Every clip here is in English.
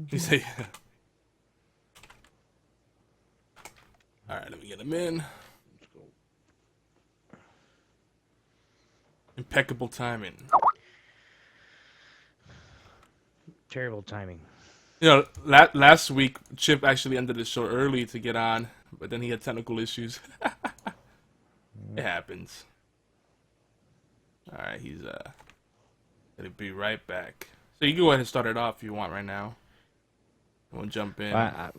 You say, all right, let me get him in. Let's go. Impeccable timing. Terrible timing. You know, last week Chip actually ended the show early to get on, but then he had technical issues. It happens. All right, he's gonna be right back. So you can go ahead and start it off if you want right now. We'll jump in. I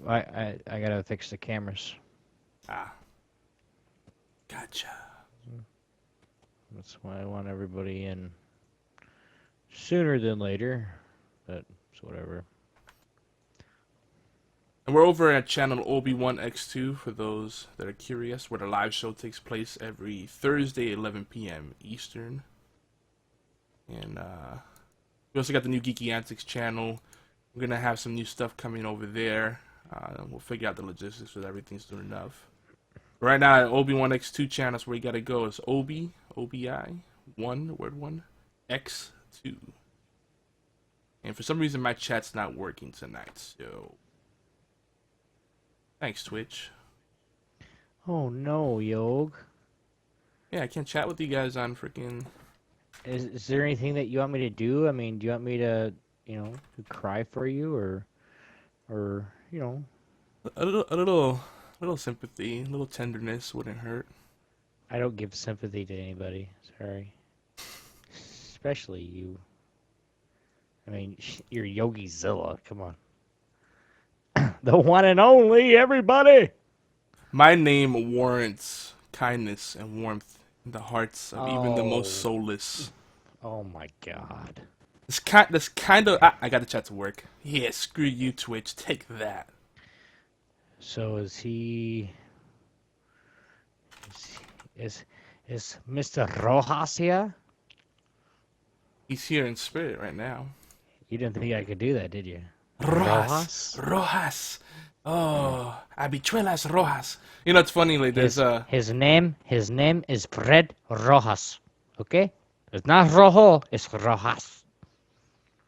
gotta fix the cameras. Ah, gotcha. That's why I want everybody in sooner than later, but it's whatever. And we're over at channel Obi1X2 for those that are curious, where the live show takes place every Thursday at 11 p.m. Eastern. And we also got the new Geeky Antics channel. We're going to have some new stuff coming over there. We'll figure out the logistics so that everything's doing enough. Right now at Obi1X2 channel, that's where you got to go. It's Obi, 1, word 1, X2. And for some reason my chat's not working tonight, so... Thanks, Twitch. Oh no, Yog. Yeah, I can't chat with you guys on freaking... Is there anything that you want me to do? I mean, do you want me to, you know, to cry for you, or you know? A little sympathy, a little tenderness wouldn't hurt. I don't give sympathy to anybody. Sorry. Especially you. I mean, you're Yogi Zilla. Come on. The one and only, everybody! My name warrants kindness and warmth in the hearts of even the most soulless. Oh my god. This kind of... I got the chat to work. Yeah, screw you, Twitch. Take that. So is he... Is Mr. Rojas here? He's here in spirit right now. You didn't think I could do that, did you? Rojas. Oh, habichuelas Rojas. You know, it's funny, like, there's his name is Fred Rojas, okay? It's not Rojo, it's Rojas.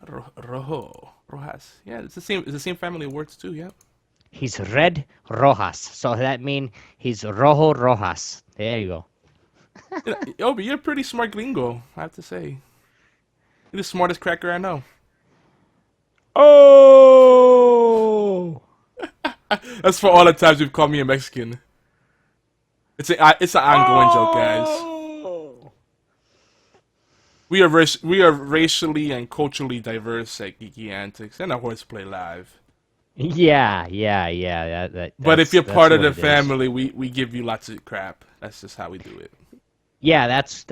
Rojas. Yeah, it's the same family of words, too, yeah. He's Red Rojas, so that means he's Rojo Rojas. There you go. Yo, but you're a pretty smart gringo, I have to say. You're the smartest cracker I know. Oh! That's for all the times you've called me a Mexican. It's an ongoing joke, guys. We are racially and culturally diverse at Geeky Antics and at HorsePLAY Live. Yeah. But if you're part of the family, we give you lots of crap. That's just how we do it. Yeah, that's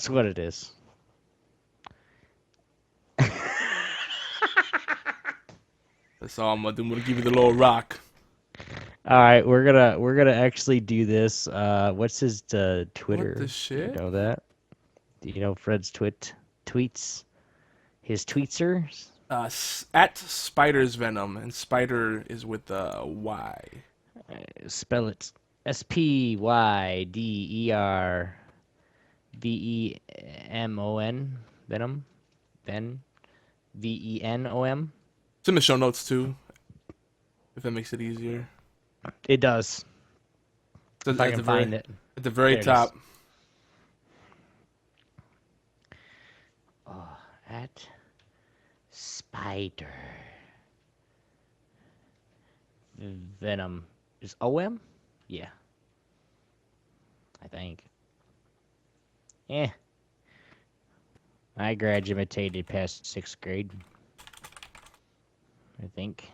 what it is. That's all I'm gonna do. I'm gonna give you the little rock. All right, we're gonna actually do this. What's his Twitter? What the shit? Do you know that? Do you know Fred's tweets? His tweetser? At Spider's Venom, and Spider is with a Y. Spell it SPYDERVEMON. Venom. Then VENOM. It's in the show notes too, if that makes it easier. It does. If I can find it. At the very top. Oh, at Spider. Venom. Is OM? Yeah. I think. Yeah. I graduated past 6th grade. I think.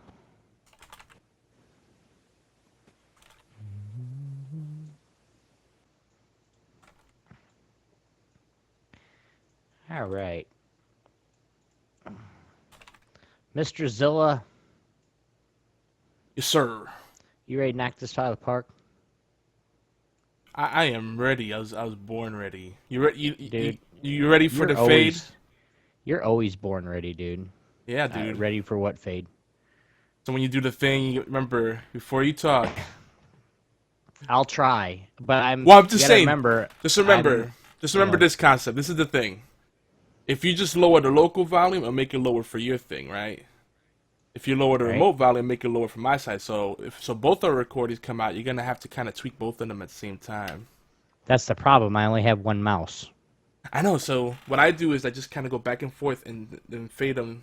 All right. Mr. Zilla. Yes, sir. You ready to knock this out of the park? I am ready. I was born ready. You Dude, you ready for the fade? You're always born ready, dude. Yeah, dude. Ready for what fade? So when you do the thing, you remember before you talk. I'll try, but I'm. Well, I'm just saying. Just remember this concept. This is the thing. If you just lower the local volume, it'll make it lower for your thing, right? If you lower the Right. remote volume, make it lower from my side. So if both our recordings come out, you're gonna have to kind of tweak both of them at the same time. That's the problem. I only have one mouse. I know. So what I do is I just kind of go back and forth and then fade them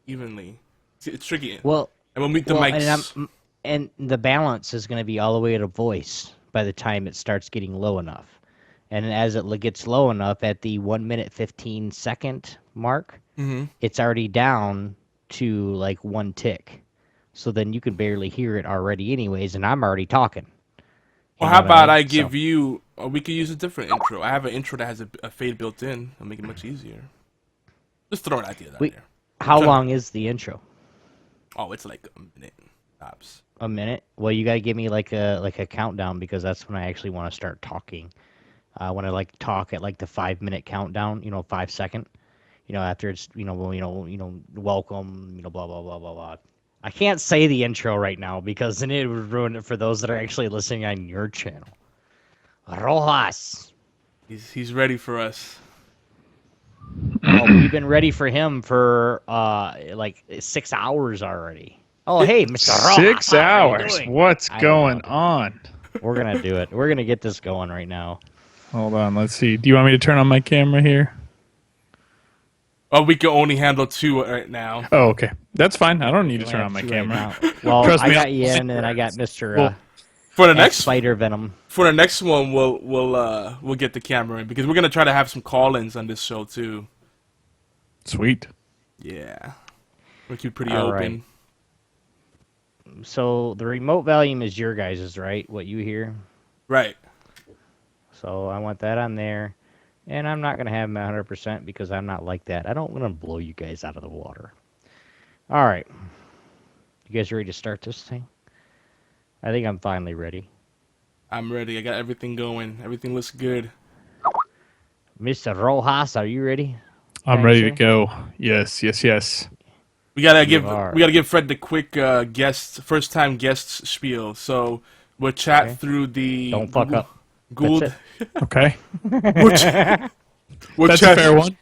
evenly. It's tricky. Well, And when we the well, mics, and the balance is going to be all the way to voice by the time it starts getting low enough. And as it gets low enough at the 1 minute 15-second mark, mm-hmm. it's already down to like one tick. So then you can barely hear it already anyways, and I'm already talking. Well, how about I give you? Or we could use a different intro. I have an intro that has a fade built in. I'll make it much easier. Just throw an idea out there. How long is the intro? Oh, it's like a minute tops. A minute? Well, you gotta give me like a countdown because that's when I actually want to start talking. When I like talk at like the 5 minute countdown, 5 second. After it's welcome, blah blah blah blah blah. I can't say the intro right now because then it would ruin it for those that are actually listening on your channel. Rojas. He's ready for us. Oh, we've been ready for him for like 6 hours already. Oh, hey, Mr. Rojas. 6 hours. What's going on? We're gonna do it. We're gonna get this going right now. Hold on. Let's see. Do you want me to turn on my camera here? Oh, we can only handle 2 right now. Oh, okay. That's fine. I don't need to turn on my camera. Right well, Trust I me, got you in, and then I got Mr. Well, for the next Spider Venom. For the next one, we'll get the camera in because we're gonna try to have some call-ins on this show too. Sweet. Yeah, we'll keep pretty All open. Right. So the remote volume is your guys's, right? What you hear? Right. So I want that on there. And I'm not going to have them at 100% because I'm not like that. I don't want to blow you guys out of the water. All right. You guys ready to start this thing? I think I'm finally ready. I'm ready. I got everything going. Everything looks good. Mr. Rojas, are you ready? I'm ready to go. Yes, yes, yes. We gotta give Fred the quick first time guest spiel. So we'll chat through the Don't fuck up. Google. Okay. We'll That's chat, a fair one.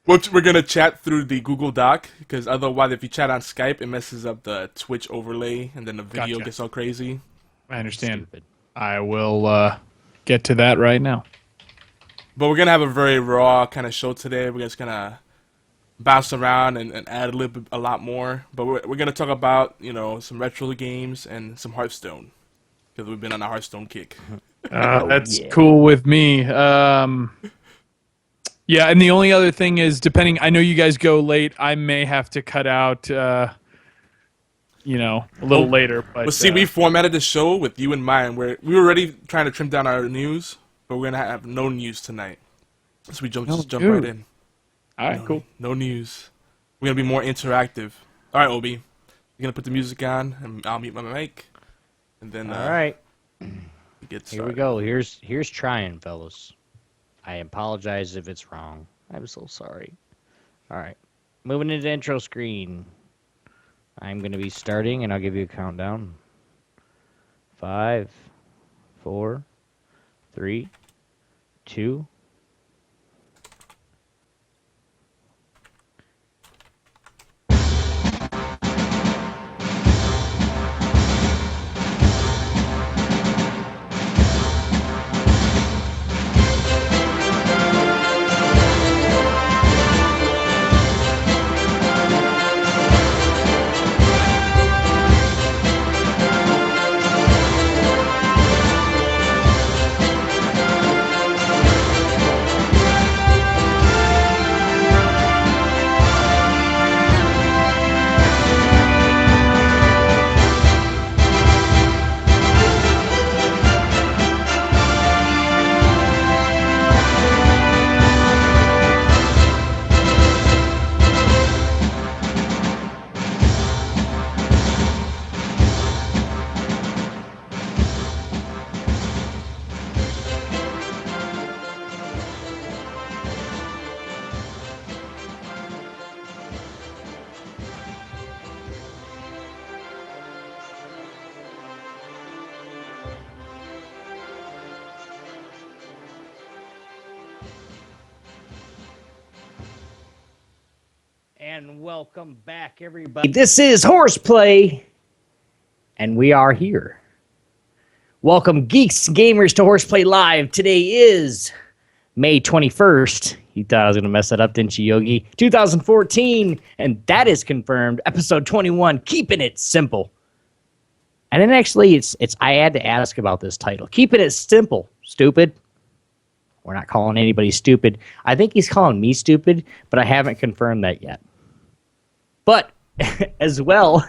we're gonna chat through the Google Doc because otherwise, if you chat on Skype, it messes up the Twitch overlay, and then the video gets all crazy. I understand. Stupid. I will get to that right now. But we're gonna have a very raw kind of show today. We're just gonna bounce around and add a lot more. But we're gonna talk about some retro games and some Hearthstone because we've been on a Hearthstone kick. That's cool with me. Yeah, and the only other thing is, I know you guys go late. I may have to cut out, a little later. But see, we formatted the show with you in mind. We were already trying to trim down our news, but we're gonna have no news tonight. So we jump right in. All right, cool. No news. We're gonna be more interactive. All right, Obi, you're gonna put the music on, and I'll mute my mic, and then all right. Here we go. Here's trying, fellas. I apologize if it's wrong. I'm so sorry. All right. Moving into the intro screen. I'm going to be starting, and I'll give you a countdown. 5, 4, 3, 2. And welcome back, everybody. This is HorsePLAY, and we are here. Welcome, geeks and gamers, to HorsePLAY Live. Today is May 21st. You thought I was going to mess that up, didn't you, Yogi? 2014, and that is confirmed. Episode 21, keeping it simple. And then actually, it's I had to ask about this title. Keeping it simple, stupid. We're not calling anybody stupid. I think he's calling me stupid, but I haven't confirmed that yet. But as well,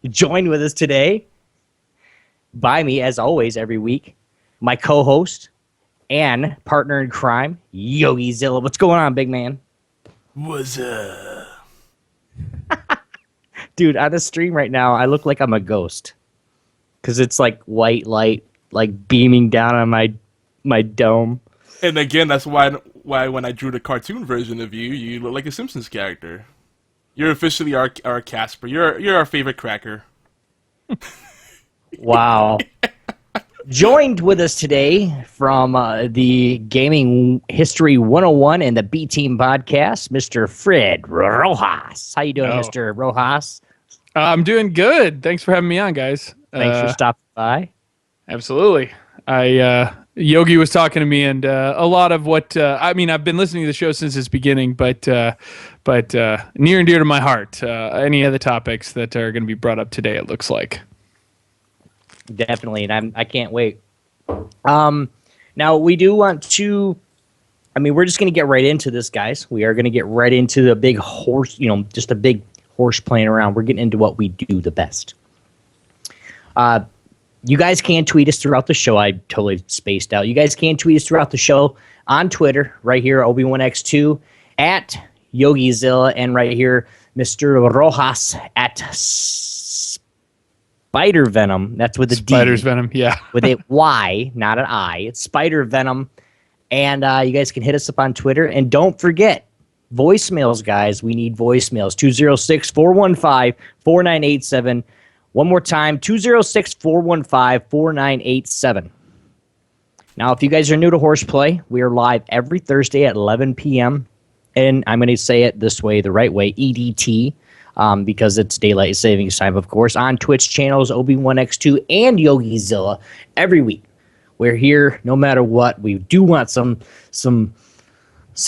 joined with us today, by me, as always, every week, my co-host and partner in crime, Yogi Zilla. What's going on, big man? What's up? Dude, on the stream right now, I look like I'm a ghost. Because it's like white light, like beaming down on my dome. And again, that's why when I drew the cartoon version of you, you look like a Simpsons character. You're officially our Casper. You're our favorite cracker. Wow. Joined with us today from the Gaming History 101 and the B Team podcast, Mr. Fred Rojas. How you doing, Mr. Rojas? I'm doing good. Thanks for having me on, guys. Thanks for stopping by. Absolutely. Yogi was talking to me, and a lot of what I've been listening to the show since its beginning, but near and dear to my heart. Any of the topics that are going to be brought up today, it looks like. Definitely, and I can't wait. Now we do want to. We're just going to get right into this, guys. We are going to get right into the big horse. Just a big horse playing around. We're getting into what we do the best. You guys can tweet us throughout the show. I totally spaced out. You guys can tweet us throughout the show on Twitter, right here, Obi1X2, at YogiZilla, and right here, Mr. Rojas, at Spider Venom. That's with a D. Spider's Venom, yeah. With a Y, not an I. It's Spider Venom. And you guys can hit us up on Twitter. And don't forget, voicemails, guys. We need voicemails. 206-415-4987. One more time, 206-415-4987. Now, if you guys are new to HorsePLAY, we are live every Thursday at 11 p.m. And I'm going to say it this way, the right way, EDT, because it's daylight savings time, of course, on Twitch channels, Obi1X2 and YogiZilla every week. We're here no matter what. We do want some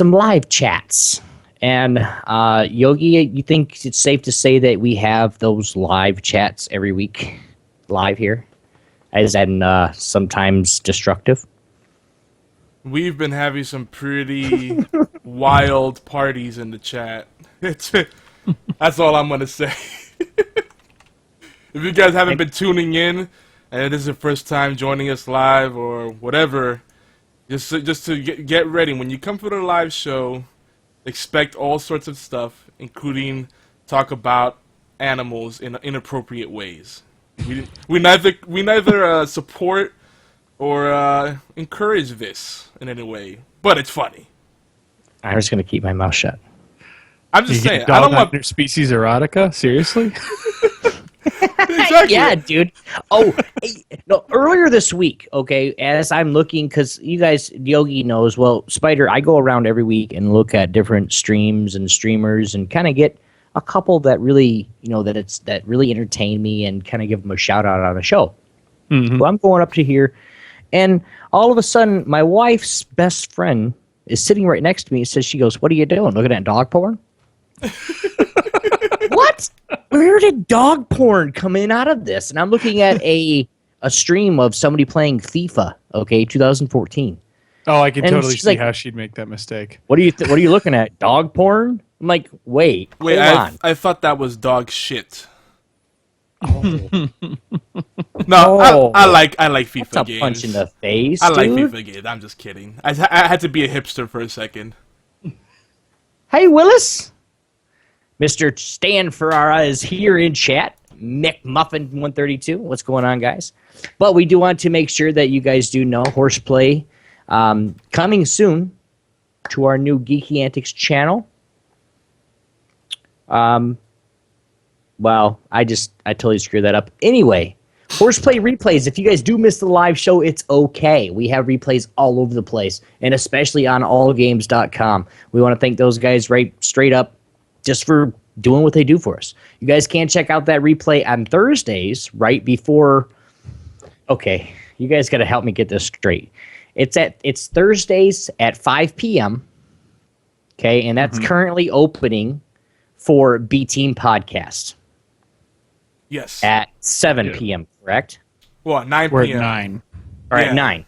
live chats. And Yogi, you think it's safe to say that we have those live chats every week, live here, as in sometimes destructive? We've been having some pretty wild parties in the chat. That's all I'm gonna say. If you guys haven't been tuning in, and this is the first time joining us live or whatever, just to get ready when you come for the live show. Expect all sorts of stuff, including talk about animals in inappropriate ways. We neither support or encourage this in any way, but it's funny. I'm just gonna keep my mouth shut. I'm just saying. I don't want species erotica. Seriously? Exactly. Yeah, dude. Oh, no. Earlier this week, okay, as I'm looking, because you guys, Yogi knows. Well, Spider, I go around every week and look at different streams and streamers and kind of get a couple that really, that really entertain me and kind of give them a shout out on a show. Mm-hmm. Well, I'm going up to here, and all of a sudden, my wife's best friend is sitting right next to me. And she goes, "What are you doing? Looking at dog porn?" What? Where did dog porn come in out of this? And I'm looking at a stream of somebody playing FIFA, 2014. Oh, I can totally see how she'd make that mistake. What are you looking at? Dog porn? I'm like, wait, hold on. I thought that was dog shit. Oh. No, I like FIFA That's games. A punch in the face, I like dude. FIFA games. I'm just kidding. I had to be a hipster for a second. Hey, Willis. Mr. Stan Faryna is here in chat. McMuffin132. What's going on, guys? But we do want to make sure that you guys do know HorsePLAY coming soon to our new Geeky Antics channel. Well, I totally screwed that up. Anyway, HorsePLAY replays. If you guys do miss the live show, it's okay. We have replays all over the place, and especially on allgames.com. We want to thank those guys right straight up just for doing what they do for us. You guys can check out that replay on Thursdays right before. Okay, you guys got to help me get this straight. It's Thursdays at 5 p.m. Okay, and that's currently opening for B Team Podcast. Yes. At 7 p.m. Correct? Well, 9 We're p.m. at 9. All right, 9.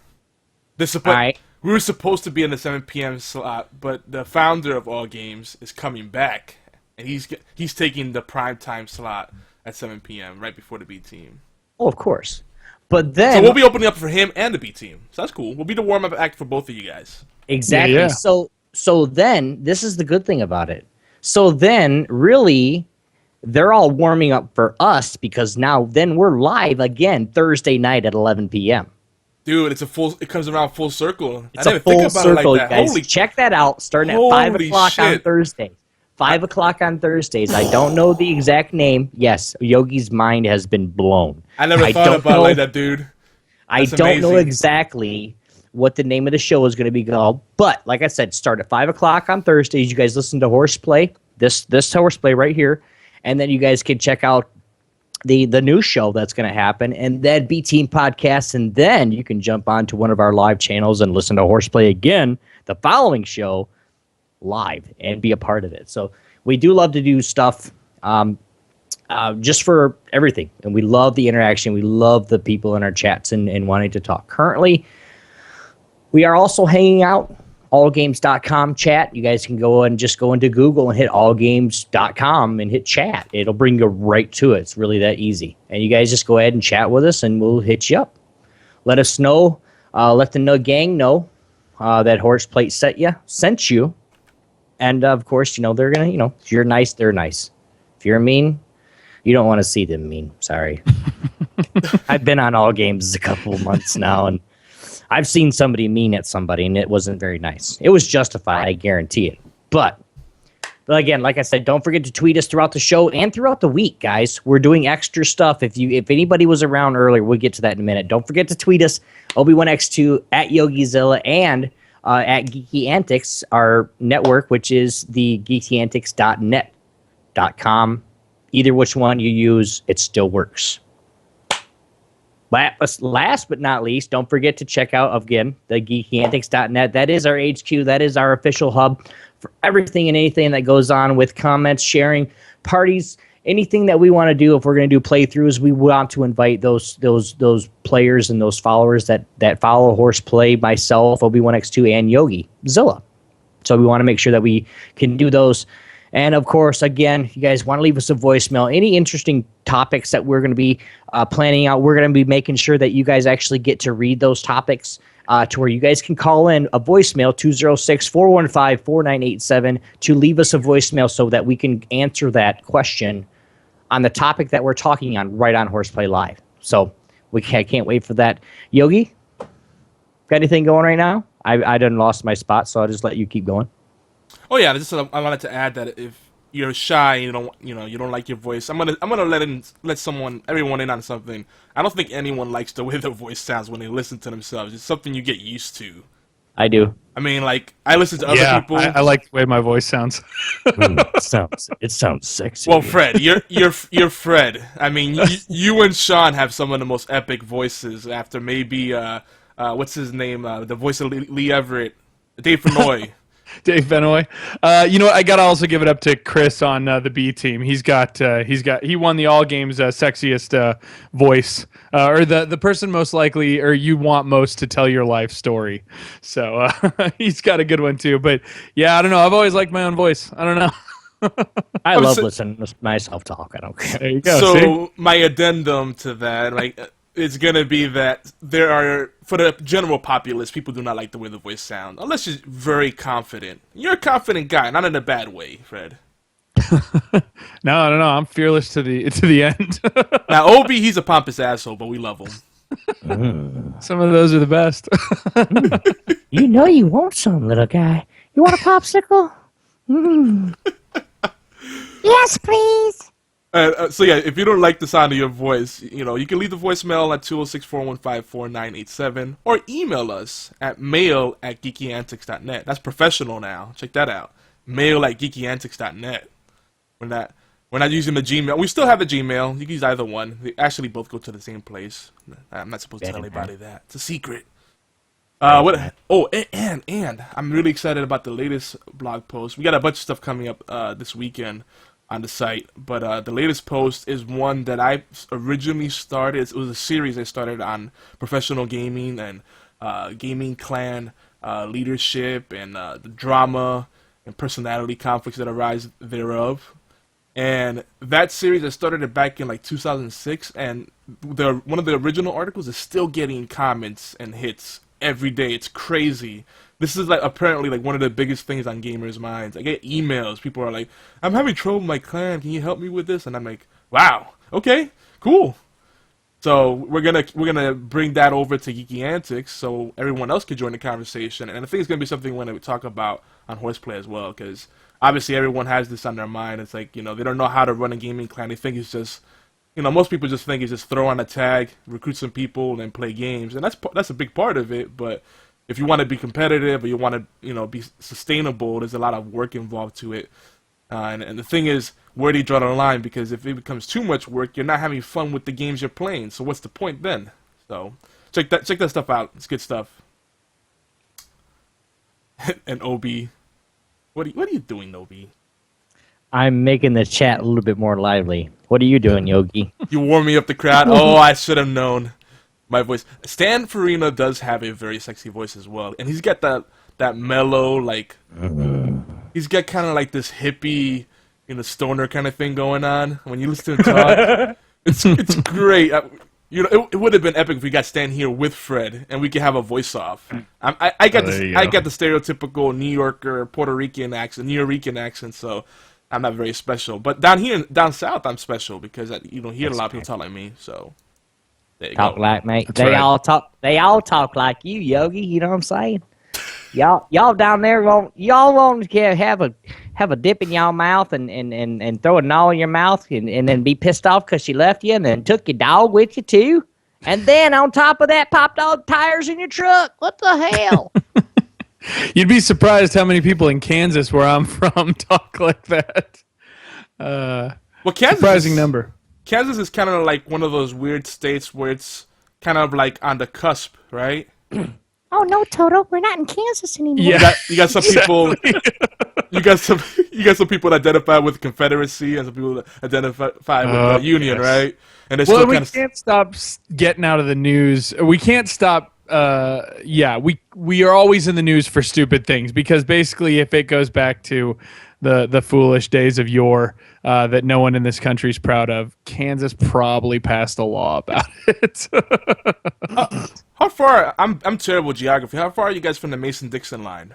All right. We were supposed to be in the 7 p.m. slot, but the founder of All Games is coming back, and he's taking the prime time slot at 7 p.m. right before the B Team. Oh, of course. But then... So we'll be opening up for him and the B Team. So that's cool. We'll be the warm-up act for both of you guys. Exactly. Yeah. So then, this is the good thing about it. So then, really, they're all warming up for us because now then we're live again Thursday night at 11 p.m. Dude, it comes around full circle. It's a full circle, you guys. Check that out, starting at 5 o'clock on Thursdays. 5 o'clock on Thursdays. I don't know the exact name. Yes, Yogi's mind has been blown. I never thought about it like that, dude. I don't know exactly what the name of the show is going to be called, but like I said, start at 5 o'clock on Thursdays. You guys listen to HorsePLAY, this HorsePLAY right here, and then you guys can check out the new show that's going to happen, and then B Team Podcast, and then you can jump on to one of our live channels and listen to HorsePLAY again, the following show, live, and be a part of it. So we do love to do stuff just for everything, and we love the interaction. We love the people in our chats and wanting to talk. Currently, we are also hanging out allgames.com chat. You guys can go and just go into Google and hit allgames.com and hit chat. It'll bring you right to it. It's really that easy. And you guys just go ahead and chat with us, and we'll hit you up. Let us know. Let the gang know that HorsePLAY sent you. And, of course, they're going to, if you're nice, they're nice. If you're mean, you don't want to see them mean. Sorry. I've been on All Games a couple of months now, and I've seen somebody mean at somebody, and it wasn't very nice. It was justified, I guarantee it. But again, like I said, don't forget to tweet us throughout the show and throughout the week, guys. We're doing extra stuff. If anybody was around earlier, we'll get to that in a minute. Don't forget to tweet us, Obi1X2, at YogiZilla, and at Geeky Antics, our network, which is the geekyantics.net.com. Either which one you use, it still works. Last but not least, don't forget to check out, again, the geekyantics.net. That is our HQ. That is our official hub for everything and anything that goes on with comments, sharing, parties, anything that we want to do. If we're going to do playthroughs, we want to invite those players and those followers that follow HorsePLAY, myself, Obi1X2, and Yogi Zilla. So we want to make sure that we can do those. And, of course, again, if you guys want to leave us a voicemail, any interesting topics that we're going to be planning out, we're going to be making sure that you guys actually get to read those topics to where you guys can call in a voicemail, 206-415-4987, to leave us a voicemail so that we can answer that question on the topic that we're talking on right on HorsePLAY Live. So I can't wait for that. Yogi, got anything going right now? I done lost my spot, so I'll just let you keep going. Oh yeah, I wanted to add that if you're shy and you don't like your voice, I'm gonna let everyone in on something. I don't think anyone likes the way their voice sounds when they listen to themselves. It's something you get used to. I do. I mean, like, I listen to other people. I like the way my voice sounds. It sounds sexy. Well, Fred, you're Fred. I mean, you and Sean have some of the most epic voices. After maybe what's his name? The voice of Lee Everett, Dave Fennoy. Dave Fennoy. You know what? I gotta also give it up to Chris on the B Team. He won the All Games sexiest voice, or the person most likely, or you want most to tell your life story. So he's got a good one too. But yeah, I don't know. I've always liked my own voice. I don't know. I love listening to myself talk. I don't care. There you go. So my addendum to that, it's gonna be that there are, for the general populace, people do not like the way the voice sounds unless you're very confident. You're a confident guy, not in a bad way, Fred. No, I'm fearless to the end. Now, Obi, he's a pompous asshole, but we love him. Some of those are the best. You know you want some, little guy. You want a popsicle? Yes, please. So yeah, if you don't like the sound of your voice, you can leave the voicemail at 206-415-4987 or email us at mail@geekyantics.net. That's professional now. Check that out. Mail@geekyantics.net. We're not using the Gmail. We still have the Gmail. You can use either one. They actually both go to the same place. I'm not supposed to tell anybody that. It's a secret. What? Oh, and I'm really excited about the latest blog post. We got a bunch of stuff coming up this weekend on the site, but the latest post is one that I originally started. It was a series I started on professional gaming and gaming clan leadership and the drama and personality conflicts that arise thereof. And that series, I started it back in like 2006, and one of the original articles is still getting comments and hits every day. It's crazy. This is like apparently like one of the biggest things on gamers' minds. I get emails. People are like, "I'm having trouble with my clan. Can you help me with this?" And I'm like, "Wow, okay, cool." So we're gonna bring that over to Geeky Antics, so everyone else can join the conversation. And I think it's gonna be something we're gonna talk about on HorsePLAY as well, because obviously everyone has this on their mind. It's like, you know, they don't know how to run a gaming clan. They think it's just, you know, most people just think it's just throw on a tag, recruit some people, and play games, and that's a big part of it. But if you want to be competitive or you want to, you know, be sustainable, there's a lot of work involved to it. And the thing is, where do you draw the line? Because if it becomes too much work, you're not having fun with the games you're playing. So what's the point then? So check that stuff out. It's good stuff. And Obi, what are you doing, Obi? I'm making the chat a little bit more lively. What are you doing, Yogi? You warm me up the crowd. Oh, I should have known. My voice. Stan Faryna does have a very sexy voice as well, and he's got that mellow, like he's got kind of like this hippie, you know, stoner kind of thing going on. When you listen to him talk, it's great. You know, it would have been epic if we got Stan here with Fred, and we could have a voice off. I got the stereotypical New Yorker, Puerto Rican accent, so I'm not very special. But down south, I'm special because you don't hear a lot of people talk like me. So there you Talk go. like me. That's They right. all talk like you, Yogi. You know what I'm saying? Y'all down there won't have a dip in y'all mouth and throw it all in your mouth and then be pissed off because she left you and then took your dog with you too, and then on top of that popped all the tires in your truck. What the hell? You'd be surprised how many people in Kansas, where I'm from, talk like that. Well, Kansas Surprising number. Kansas is kind of like one of those weird states where it's kind of like on the cusp, right? Oh no, Toto, we're not in Kansas anymore. Yeah. You got some people. You got some people that identify with Confederacy and some people that identify with the Union, yes. right? And they're Well, still we kind of. can't stop getting out of the news. We can't stop. We are always in the news for stupid things because basically, if it goes back to the foolish days of yore that no one in this country is proud of, Kansas probably passed a law about it. How far? I'm terrible with geography. How far are you guys from the Mason-Dixon line?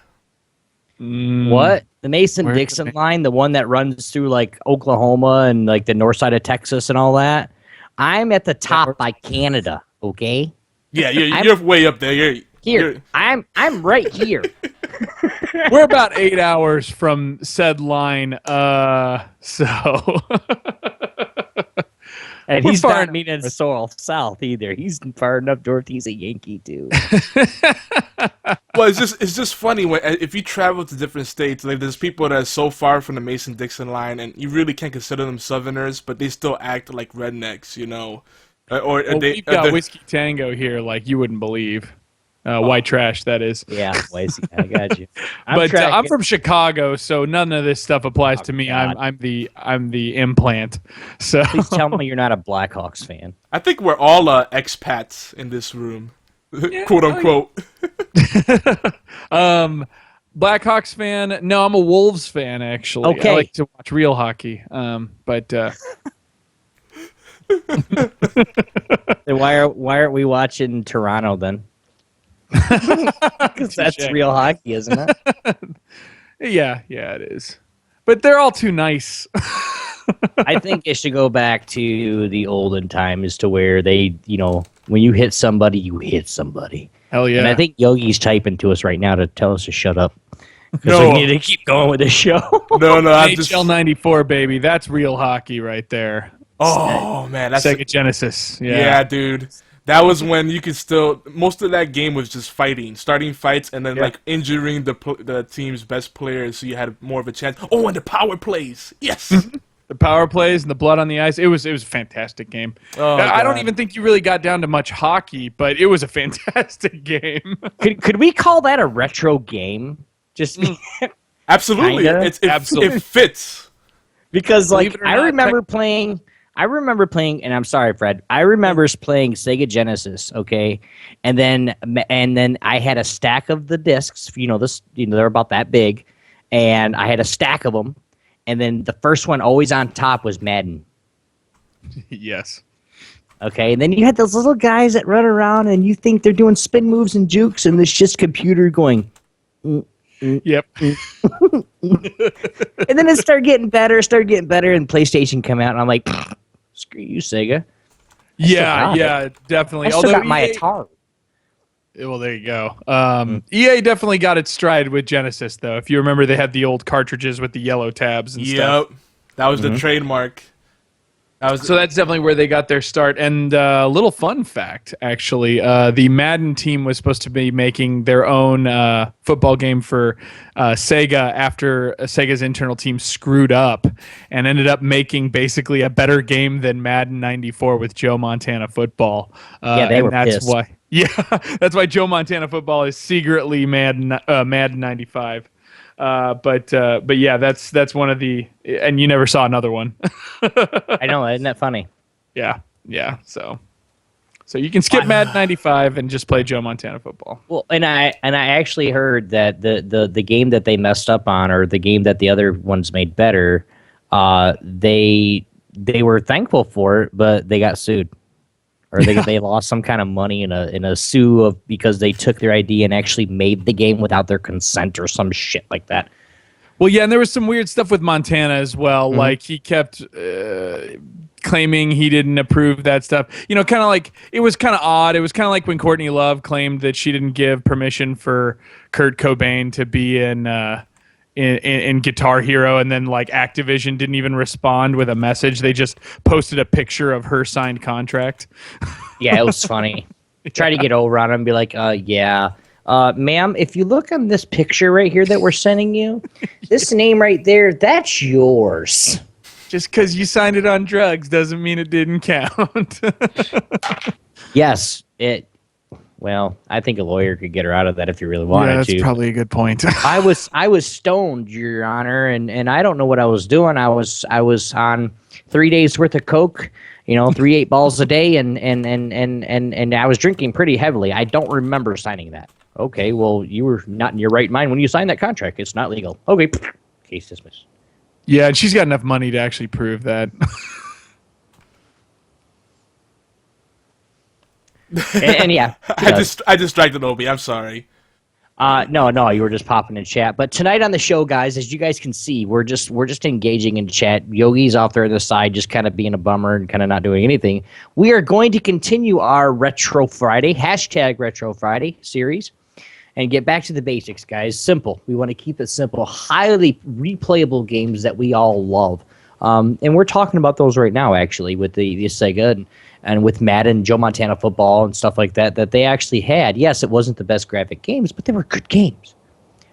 What? The Mason-Dixon line, the one that runs through like Oklahoma and like the north side of Texas and all that. I'm at the top by Canada. Okay. Yeah, you're way up there. Here, I'm right here. We're about 8 hours from said line. So. And We're he's far not enough meaning south either. He's far enough north. He's a Yankee too. Well, it's just funny when if you travel to different states, like there's people that are so far from the Mason-Dixon line, and you really can't consider them Southerners, but they still act like rednecks, you know. We've got Whiskey Tango here like you wouldn't believe. White trash, that is. Yeah, I got you. I'm from Chicago, so none of this stuff applies to me. God. I'm the implant. So Please tell me you're not a Blackhawks fan. I think we're all expats in this room, quote unquote. Blackhawks fan? No, I'm a Wolves fan actually. Okay. I like to watch real hockey. But Then why aren't we watching Toronto then? Because that's Touche. real hockey, isn't it? yeah, it is. But they're all too nice. I think it should go back to the olden times to where they, you know, when you hit somebody, you hit somebody. Hell yeah. And I think Yogi's typing to us right now to tell us to shut up. Because No. we need to keep going with the show. No, I'm just. NHL 94, baby. That's real hockey right there. Oh man, that's Sega Genesis. yeah, dude. That was when you could still. Most of that game was just starting fights, and then like injuring the team's best players, so you had more of a chance. Oh, and the power plays. Yes. The power plays and the blood on the ice. It was a fantastic game. Oh, I don't God. even think you really got down to much hockey, but it was a fantastic game. Could we call that a retro game? Just Absolutely. Kinda. Absolutely. It fits. because Believe like it or not, I remember playing, and I'm sorry, Fred. I remember playing Sega Genesis, okay, and then I had a stack of the discs. They're about that big, and I had a stack of them, and then the first one always on top was Madden. Yes. Okay, and then you had those little guys that run around, and you think they're doing spin moves and jukes, and there's just computer going. Yep. And then it started getting better, and PlayStation come out, and I'm like, screw you, Sega. Yeah, definitely. I still got my Atari. Well, there you go. EA definitely got its stride with Genesis, though. If you remember, they had the old cartridges with the yellow tabs and stuff. Yep. That was the trademark. So that's definitely where they got their start. And a little fun fact, actually, the Madden team was supposed to be making their own football game for Sega after Sega's internal team screwed up and ended up making basically a better game than Madden 94 with Joe Montana football. They were pissed. That's why Joe Montana football is secretly Madden 95. But yeah, that's one of the, and you never saw another one. I know, isn't that funny? Yeah. So you can skip Madden 95 and just play Joe Montana football. Well, and I actually heard that the game that they messed up on, or the game that the other ones made better, they were thankful for it, but they got sued. Or they lost some kind of money in a sue because they took their ID and actually made the game without their consent or some shit like that. Well, yeah, and there was some weird stuff with Montana as well. Like he kept claiming he didn't approve that stuff. Kind of like, it was kind of odd. It was kind of like when Courtney Love claimed that she didn't give permission for Kurt Cobain to be in Guitar Hero, and then like Activision didn't even respond with a message. They just posted a picture of her signed contract. Yeah, it was funny. Try to get over on him and be like, ma'am, if you look on this picture right here that we're sending you, this name right there, that's yours. Just because you signed it on drugs doesn't mean it didn't count. Yes, well, I think a lawyer could get her out of that if you really wanted to. That's probably a good point. I was stoned, Your Honor, and I don't know what I was doing. I was on 3 days worth of coke, 3 8 balls a day, and I was drinking pretty heavily. I don't remember signing that. Okay, well, you were not in your right mind when you signed that contract. It's not legal. Okay, case dismissed. Yeah, and she's got enough money to actually prove that. and yeah, I distracted Obi. I'm sorry. No, you were just popping in chat. But tonight on the show, guys, as you guys can see, we're just engaging in chat. Yogi's off there on the side, just kind of being a bummer and kind of not doing anything. We are going to continue our Retro Friday, #Retro Friday series, and get back to the basics, guys. Simple. We want to keep it simple. Highly replayable games that we all love. And we're talking about those right now, actually, with the Sega and with Madden, Joe Montana football, and stuff like that they actually had. Yes, it wasn't the best graphic games, but they were good games.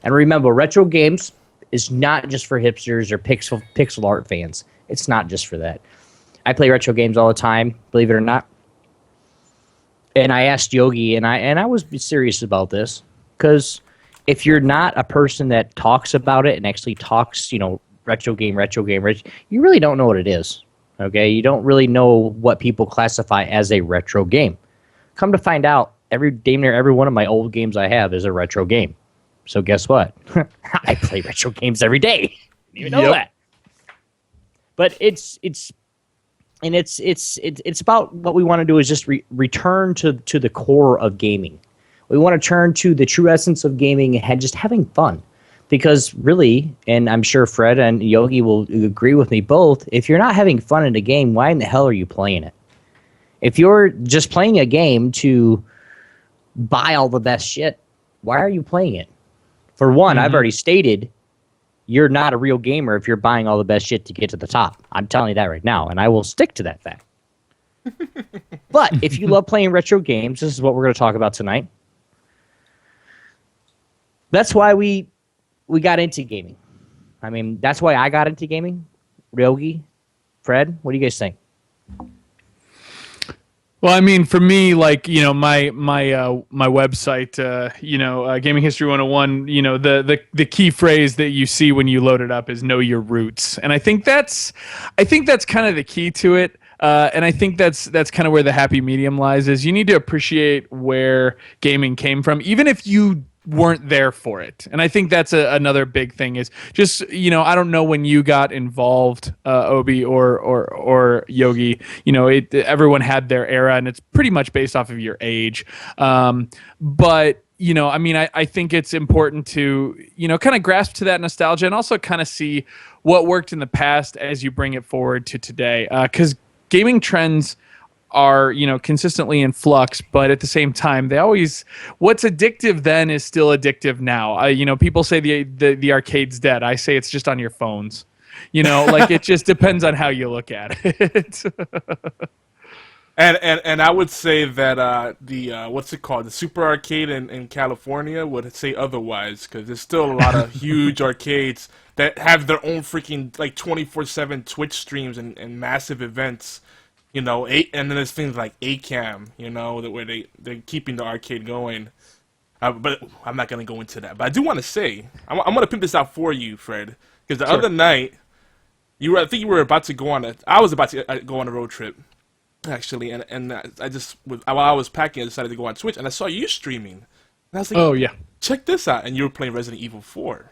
And remember, retro games is not just for hipsters or pixel art fans. It's not just for that. I play retro games all the time, believe it or not. And I asked Yogi, and I was serious about this, because if you're not a person that talks about it and actually talks, retro game, you really don't know what it is. Okay, you don't really know what people classify as a retro game. Come to find out, damn near every one of my old games I have is a retro game. So guess what? I play retro games every day. Didn't even know that. But it's about what we want to do is just return to the core of gaming. We want to turn to the true essence of gaming and just having fun. Because really, and I'm sure Fred and Yogi will agree with me both, if you're not having fun in a game, why in the hell are you playing it? If you're just playing a game to buy all the best shit, why are you playing it? For one, I've already stated, you're not a real gamer if you're buying all the best shit to get to the top. I'm telling you that right now, and I will stick to that fact. But if you love playing retro games, this is what we're going to talk about tonight. That's why we got into gaming. I mean, that's why I got into gaming. Yogi, Fred, what do you guys think? Well, I mean, for me, like, you know, my website, Gaming History 101, you know, the key phrase that you see when you load it up is know your roots, and I think that's kind of the key to it. And I think that's kind of where the happy medium lies. Is you need to appreciate where gaming came from, even if you weren't there for it. And I think that's another big thing is just, you know, I don't know when you got involved, Obi or Yogi, you know, everyone had their era and it's pretty much based off of your age. But you know, I mean, I think it's important to, you know, kind of grasp to that nostalgia and also kind of see what worked in the past as you bring it forward to today. 'Cause gaming trends are, you know, consistently in flux, but at the same time, what's addictive then is still addictive now. You know, people say the arcade's dead. I say it's just on your phones. You know, like it just depends on how you look at it. And I would say that what's it called, the Super Arcade in California would say otherwise, because there's still a lot of huge arcades that have their own freaking like 24/7 Twitch streams and massive events. You know, and then there's things like ACAM, you know, where they're keeping the arcade going. But I'm not going to go into that. But I do want to say, I'm going to pimp this out for you, Fred, because the other night, I think you were about to go on I was about to go on a road trip, actually, and I just, while I was packing, I decided to go on Twitch, and I saw you streaming. And I was like, oh, yeah. Check this out. And you were playing Resident Evil 4.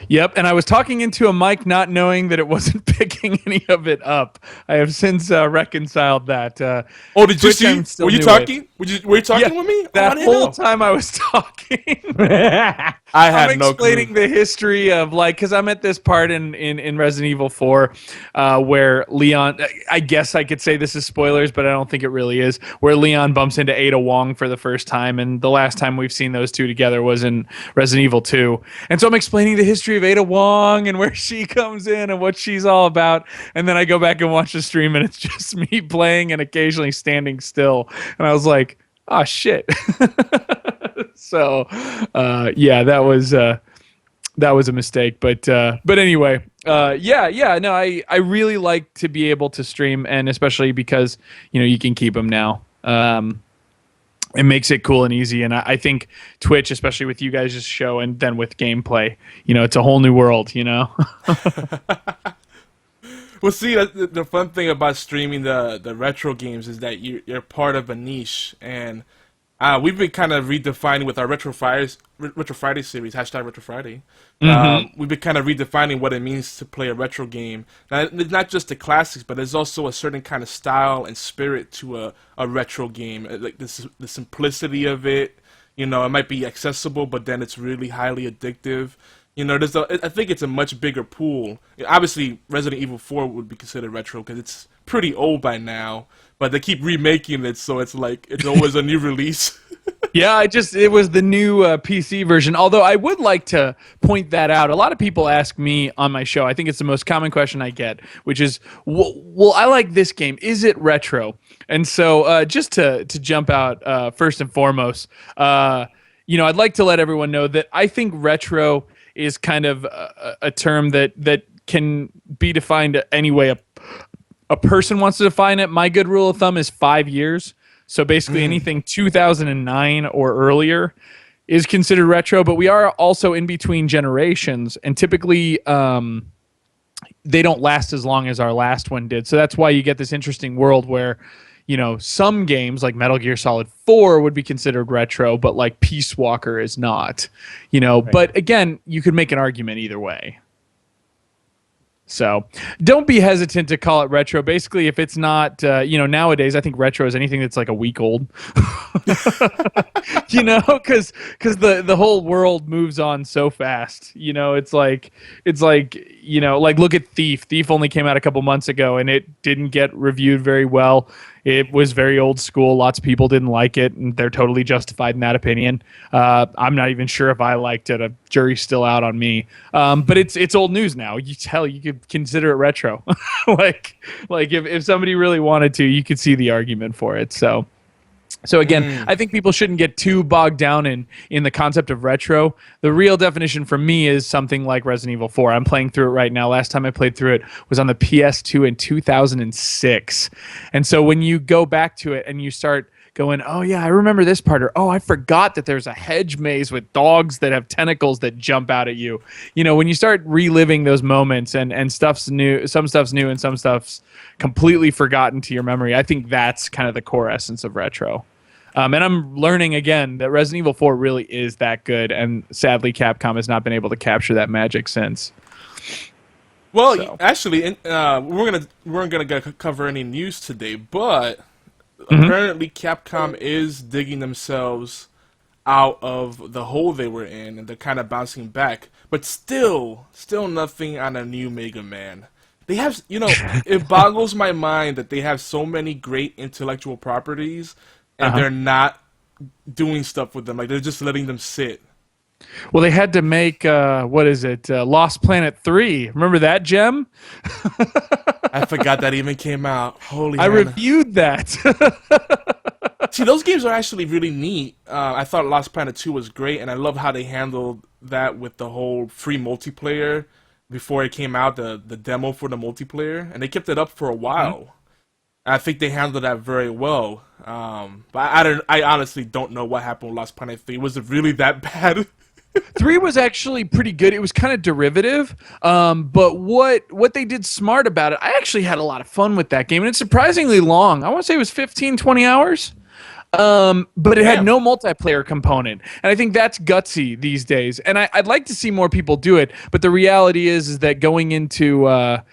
Yep, and I was talking into a mic not knowing that it wasn't picking any of it up. I have since reconciled that. Did you see? Were you talking? Were you talking with me? That whole time I was talking. I'm explaining the history of, like, because I'm at this part in Resident Evil 4 where Leon, I guess I could say this is spoilers, but I don't think it really is, where Leon bumps into Ada Wong for the first time, and the last time we've seen those two together was in Resident Evil 2. And so I'm explaining the history of Ada Wong and where she comes in and what she's all about, and then I go back and watch the stream and it's just me playing and occasionally standing still, and I was like, oh shit. So yeah, that was a mistake, but anyway, no, I really like to be able to stream, and especially because, you know, you can keep them now. It makes it cool and easy, and I think Twitch, especially with you guys' show and then with gameplay, you know, it's a whole new world, you know? Well, see, the fun thing about streaming the retro games is that you're part of a niche, and we've been kind of redefining with our Retro Friday series, hashtag Retro Friday. We've been kind of redefining what it means to play a retro game. Now, it's not just the classics, but there's also a certain kind of style and spirit to a retro game. Like the simplicity of it. You know, it might be accessible, but then it's really highly addictive. You know, I think it's a much bigger pool. Obviously, Resident Evil 4 would be considered retro because it's pretty old by now. But they keep remaking it, so it's like it's always a new release. Yeah, it was the new PC version. Although I would like to point that out. A lot of people ask me on my show, I think it's the most common question I get, which is, well, I like this game. Is it retro? And so just to jump out first and foremost, you know, I'd like to let everyone know that I think retro is kind of a term that can be defined any way a person wants to define it. My good rule of thumb is 5 years. So basically anything 2009 or earlier is considered retro, but we are also in between generations, and typically they don't last as long as our last one did. So that's why you get this interesting world where, you know, some games like Metal Gear Solid 4 would be considered retro, but like Peace Walker is not, you know, right. But again, you could make an argument either way. So don't be hesitant to call it retro. Basically, if it's not, you know, nowadays, I think retro is anything that's like a week old, you know, because the whole world moves on so fast. You know, it's like, you know, like look at Thief. Thief only came out a couple months ago and it didn't get reviewed very well. It was very old school. Lots of people didn't like it, and they're totally justified in that opinion. I'm not even sure if I liked it. A jury's still out on me. But it's old news now. You could consider it retro. like if somebody really wanted to, you could see the argument for it. So So again, I think people shouldn't get too bogged down in the concept of retro. The real definition for me is something like Resident Evil 4. I'm playing through it right now. Last time I played through it was on the PS2 in 2006. And so when you go back to it and you start going, oh yeah, I remember this part, or oh, I forgot that there's a hedge maze with dogs that have tentacles that jump out at you. You know, when you start reliving those moments and stuff's new, some stuff's new and some stuff's completely forgotten to your memory, I think that's kind of the core essence of retro. And I'm learning again that Resident Evil 4 really is that good, and sadly Capcom has not been able to capture that magic since. Well, actually, we're gonna cover any news today, but apparently Capcom is digging themselves out of the hole they were in, and they're kind of bouncing back. But still nothing on a new Mega Man. They have, it boggles my mind that they have so many great intellectual properties, and they're not doing stuff with them. Like, they're just letting them sit. Well, they had to make, Lost Planet 3. Remember that, Gem? I forgot that even came out. Holy I Hannah. reviewed that. See, those games are actually really neat. I thought Lost Planet 2 was great, and I love how they handled that with the whole free multiplayer before it came out, the demo for the multiplayer. And they kept it up for a while. I think they handled that very well. But I honestly don't know what happened with Lost Planet 3. Was it really that bad? 3 was actually pretty good. It was kind of derivative, but what they did smart about it, I actually had a lot of fun with that game, and it's surprisingly long. I want to say it was 15, 20 hours, but it had no multiplayer component, and I think that's gutsy these days, and I'd like to see more people do it, but the reality is that going into a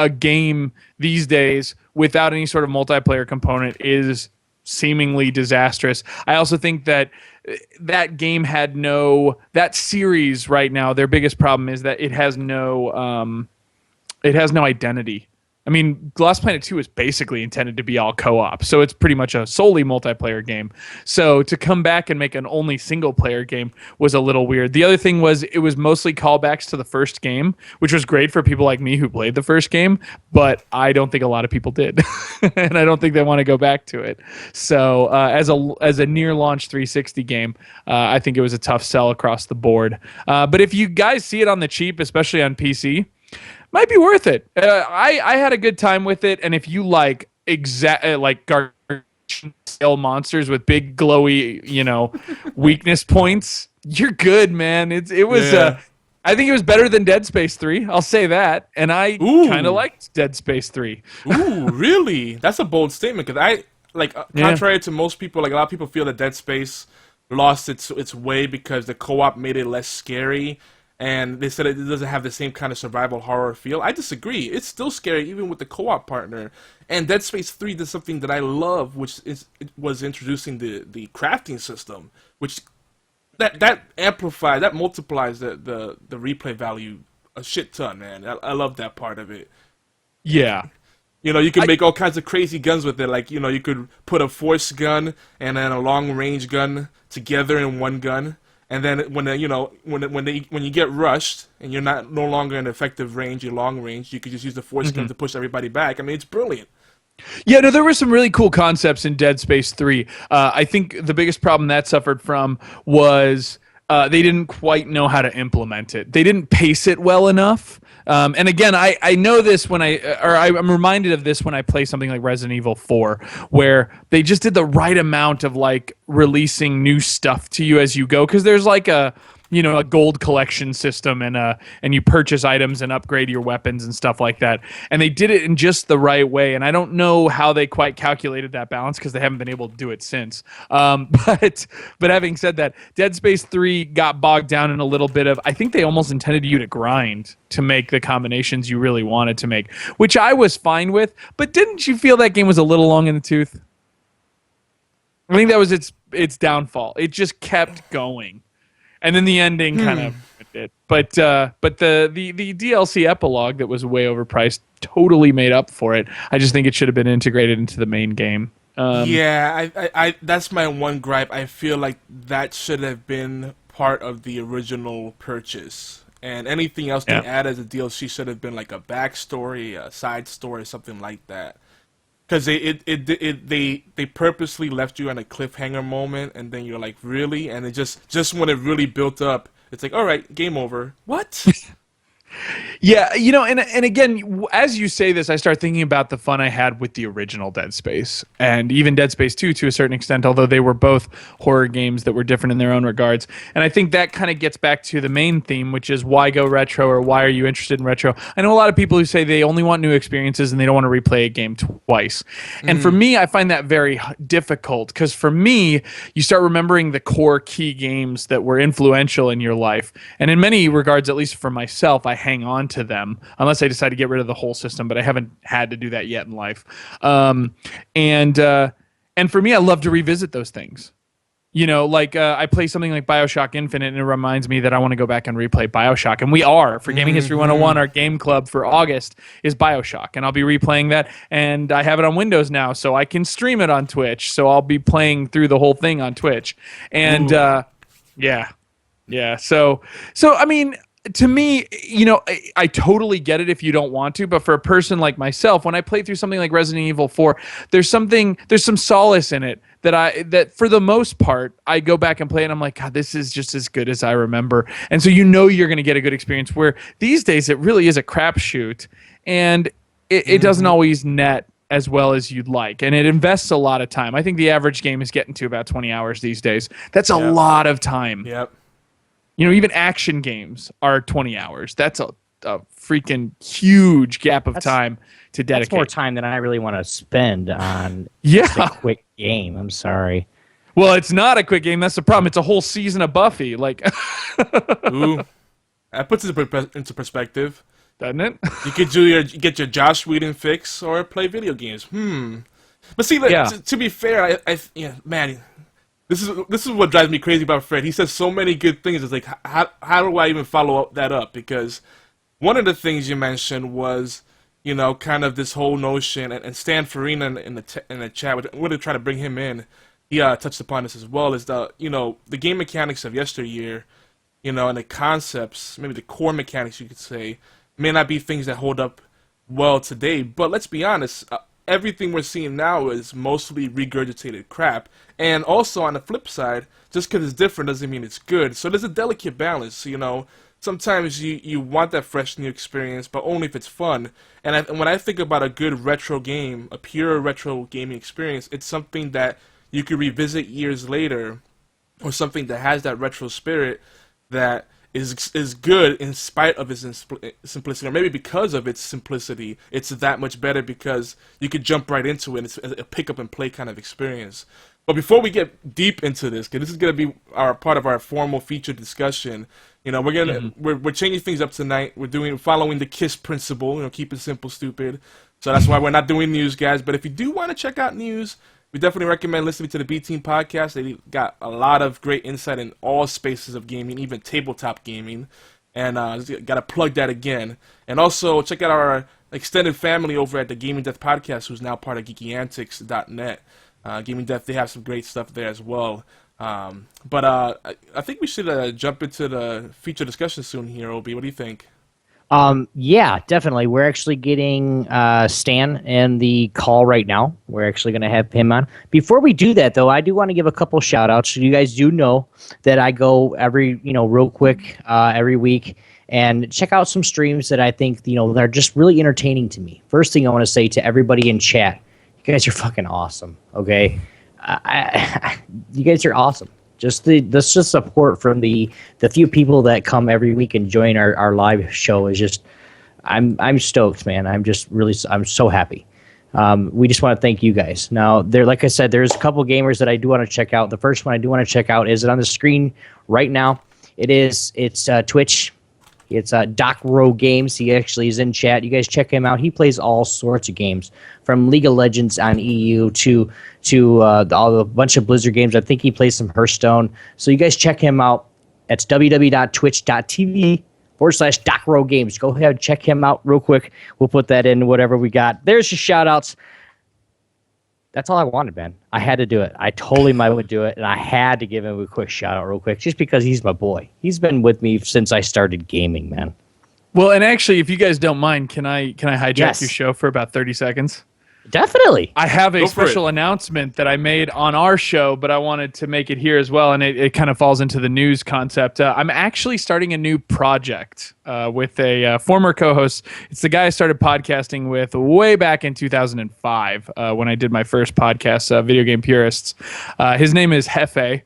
game these days without any sort of multiplayer component is seemingly disastrous. I also think that that game had that series right now, their biggest problem is that it has no identity. I mean, Lost Planet 2 is basically intended to be all co-op, so it's pretty much a solely multiplayer game. So to come back and make an only single-player game was a little weird. The other thing was it was mostly callbacks to the first game, which was great for people like me who played the first game, but I don't think a lot of people did, and I don't think they want to go back to it. So as a near-launch 360 game, I think it was a tough sell across the board. But if you guys see it on the cheap, especially on PC, might be worth it. I had a good time with it, and if you like garbage scale monsters with big glowy, weakness points, you're good, man. It was. I think it was better than Dead Space 3. I'll say that, and I kind of liked Dead Space 3. Ooh, really? That's a bold statement, because contrary to most people, like a lot of people feel that Dead Space lost its way because the co-op made it less scary. And they said it doesn't have the same kind of survival horror feel. I disagree. It's still scary, even with the co-op partner. And Dead Space 3 did something that I love, which was introducing the crafting system, which that amplifies, that multiplies the replay value a shit ton, man. I love that part of it. Yeah. You can make all kinds of crazy guns with it. Like, you could put a force gun and then a long range gun together in one gun. And then when you get rushed and you're no longer in effective range, you're long range, you could just use the force gun to push everybody back. I mean, it's brilliant. Yeah, no, there were some really cool concepts in Dead Space 3. I think the biggest problem that suffered from was they didn't quite know how to implement it. They didn't pace it well enough. And again, I know this I'm reminded of this when I play something like Resident Evil 4, where they just did the right amount of releasing new stuff to you as you go, because there's a gold collection system and you purchase items and upgrade your weapons and stuff like that. And they did it in just the right way. And I don't know how they quite calculated that balance because they haven't been able to do it since. But having said that, Dead Space 3 got bogged down in a little bit of, I think they almost intended you to grind to make the combinations you really wanted to make, which I was fine with. But didn't you feel that game was a little long in the tooth? I think that was its downfall. It just kept going. And then the ending kind of did. But the DLC epilogue that was way overpriced totally made up for it. I just think it should have been integrated into the main game. I that's my one gripe. I feel like that should have been part of the original purchase. And anything else they add as a DLC should have been like a backstory, a side story, something like that. Because they purposely left you on a cliffhanger moment, and then you're like, really? And it just when it really built up, it's like, all right, game over. What? Yeah, you know, and again, as you say this, I start thinking about the fun I had with the original Dead Space, and even Dead Space 2 to a certain extent, although they were both horror games that were different in their own regards. And I think that kind of gets back to the main theme, which is why go retro, or why are you interested in retro? I know a lot of people who say they only want new experiences and they don't want to replay a game twice. And for me, I find that very difficult, because for me, you start remembering the core key games that were influential in your life. And in many regards, at least for myself, I hang on to them unless I decide to get rid of the whole system, but I haven't had to do that yet in life. And for me, I love to revisit those things. You know, like I play something like BioShock Infinite, and it reminds me that I want to go back and replay BioShock. And we are, for Gaming History 101, our game club for August is BioShock. And I'll be replaying that. And I have it on Windows now, so I can stream it on Twitch. So I'll be playing through the whole thing on Twitch. And yeah. So I mean, to me, you know, I totally get it if you don't want to, but for a person like myself, when I play through something like Resident Evil 4, there's some solace in it that for the most part, I go back and play and I'm like, God, this is just as good as I remember. And so you know you're going to get a good experience, where these days it really is a crapshoot, and it doesn't always net as well as you'd like, and it invests a lot of time. I think the average game is getting to about 20 hours these days. That's a lot of time. Yep. You know, even action games are 20 hours. That's a freaking huge gap of time to dedicate. That's more time than I really want to spend on a quick game. I'm sorry. Well, it's not a quick game. That's the problem. It's a whole season of Buffy. Like, ooh, that puts it into perspective, doesn't it? You could get your Josh Whedon fix or play video games. But see, to be fair, man. This is what drives me crazy about Fred. He says so many good things. It's like, how do I even follow that up? Because one of the things you mentioned was, you know, kind of this whole notion, and Stan Faryna in the chat, we're going to try to bring him in. He touched upon this as well, is the game mechanics of yesteryear, you know, and the concepts, maybe the core mechanics you could say, may not be things that hold up well today. But let's be honest, everything we're seeing now is mostly regurgitated crap. And also on the flip side, just because it's different doesn't mean it's good. So there's a delicate balance, you know. Sometimes you want that fresh new experience, but only if it's fun. And when I think about a good retro game, a pure retro gaming experience, it's something that you could revisit years later, or something that has that retro spirit that is good in spite of its simplicity, or maybe because of its simplicity, it's that much better because you could jump right into it. It's a pick up and play kind of experience. But before we get deep into this, because this is going to be part of our formal featured discussion, you know, we're changing things up tonight. We're following the K.I.S.S principle, you know, keep it simple, stupid. So that's why we're not doing news, guys. But if you do want to check out news, we definitely recommend listening to the B Team podcast. They got a lot of great insight in all spaces of gaming, even tabletop gaming. And got to plug that again. And also check out our extended family over at the Gaming Death podcast, who's now part of geekyantics.net. Gaming Death, they have some great stuff there as well. But I think we should jump into the feature discussion soon here, Obi. What do you think? Yeah, definitely. We're actually getting Stan in the call right now. We're actually going to have him on. Before we do that, though, I do want to give a couple shout-outs. You guys do know that I go real quick every week and check out some streams that I think, they're just really entertaining to me. First thing I want to say to everybody in chat, you guys are fucking awesome, okay? You guys are awesome. Just the support from the few people that come every week and join our live show is just, I'm stoked, man. I'm so happy. We just want to thank you guys. Now, like I said, there's a couple gamers that I do want to check out. The first one I do want to check out is it on the screen right now. It's Twitch. It's Doc Row Games. He actually is in chat. You guys check him out. He plays all sorts of games, from League of Legends on EU to a bunch of Blizzard games. I think he plays some Hearthstone. So you guys check him out. That's www.twitch.tv/Doc Row Games. Go ahead and check him out real quick. We'll put that in whatever we got. There's your shout-outs. That's all I wanted, man. I had to do it. I told him I would do it, and I had to give him a quick shout-out real quick, just because he's my boy. He's been with me since I started gaming, man. Well, and actually, if you guys don't mind, can I hijack your show for about 30 seconds? Definitely. I have a Go for special it. announcement that I made on our show, but I wanted to make it here as well, and it kind of falls into the news concept. I'm actually starting a new project with a former co-host. It's the guy I started podcasting with way back in 2005 when I did my first podcast, Video Game Purists. His name is Hefe,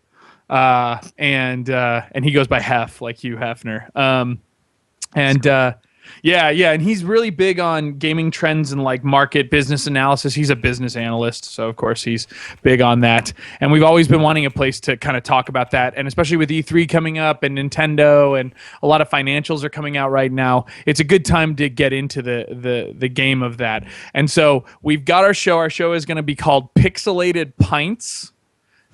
and he goes by Hef, like Hugh Hefner. And he's really big on gaming trends and like market business analysis. He's a business analyst, so of course he's big on that. And we've always been wanting a place to kind of talk about that, and especially with E3 coming up and Nintendo and a lot of financials are coming out right now, it's a good time to get into the game of that. And so we've got our show. Our show is going to be called Pixelated Pints.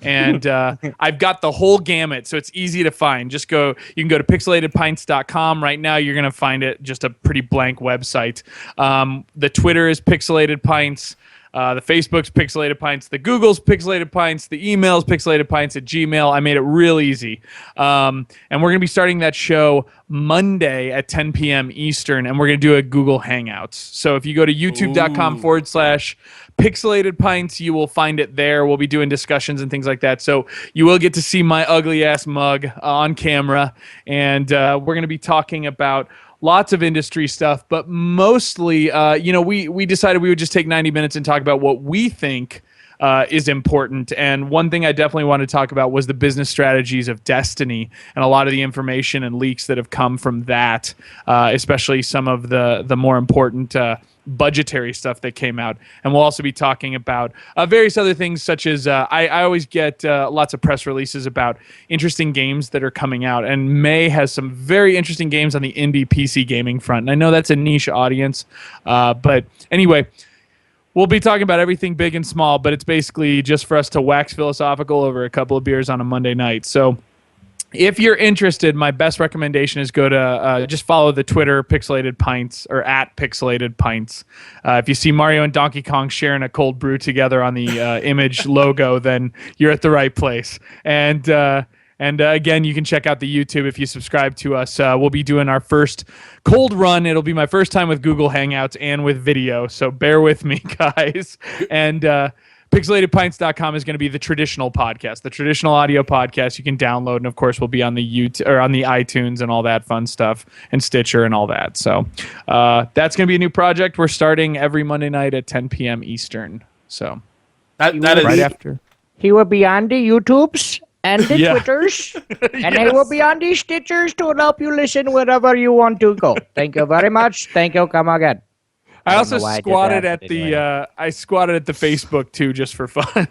And I've got the whole gamut, so it's easy to find. You can go to pixelatedpints.com. Right now, you're going to find it just a pretty blank website. The Twitter is Pixelated Pints. The Facebook's Pixelated Pints. The Google's Pixelated Pints. The email's Pixelated Pints at Gmail. I made it real easy. And we're going to be starting that show Monday at 10 p.m. Eastern, and we're going to do a Google Hangouts. So if you go to youtube.com/Pixelated Pints, you will find it there. We'll be doing discussions and things like that. So you will get to see my ugly ass mug on camera. And we're going to be talking about lots of industry stuff, but mostly, we decided we would just take 90 minutes and talk about what we think is important. And one thing I definitely wanted to talk about was the business strategies of Destiny and a lot of the information and leaks that have come from that, especially some of the more important budgetary stuff that came out. And we'll also be talking about various other things, such as I always get lots of press releases about interesting games that are coming out, and May has some very interesting games on the indie PC gaming front. And I know that's a niche audience, but anyway, we'll be talking about everything big and small, but it's basically just for us to wax philosophical over a couple of beers on a Monday night. So if you're interested, my best recommendation is go to just follow the Twitter Pixelated Pints or at Pixelated Pints. If you see Mario and Donkey Kong sharing a cold brew together on the image logo, then you're at the right place. And again, you can check out the YouTube if you subscribe to us. We'll be doing our first cold run. It'll be my first time with Google Hangouts and with video, so bear with me, guys. And pixelatedpints.com is going to be the traditional podcast, the traditional audio podcast you can download, and of course we'll be on the YouTube or on the iTunes and all that fun stuff, and Stitcher and all that. So that's going to be a new project. We're starting every Monday night at 10 p.m. Eastern. So That is right after. He will be on the YouTubes and the Yeah. Twitters, and he will be on the Stitchers to help you listen wherever you want to go. Thank you very much. Thank you. Come again. I don't also know why I did squatted that, at but anyway. I squatted at the Facebook too, just for fun.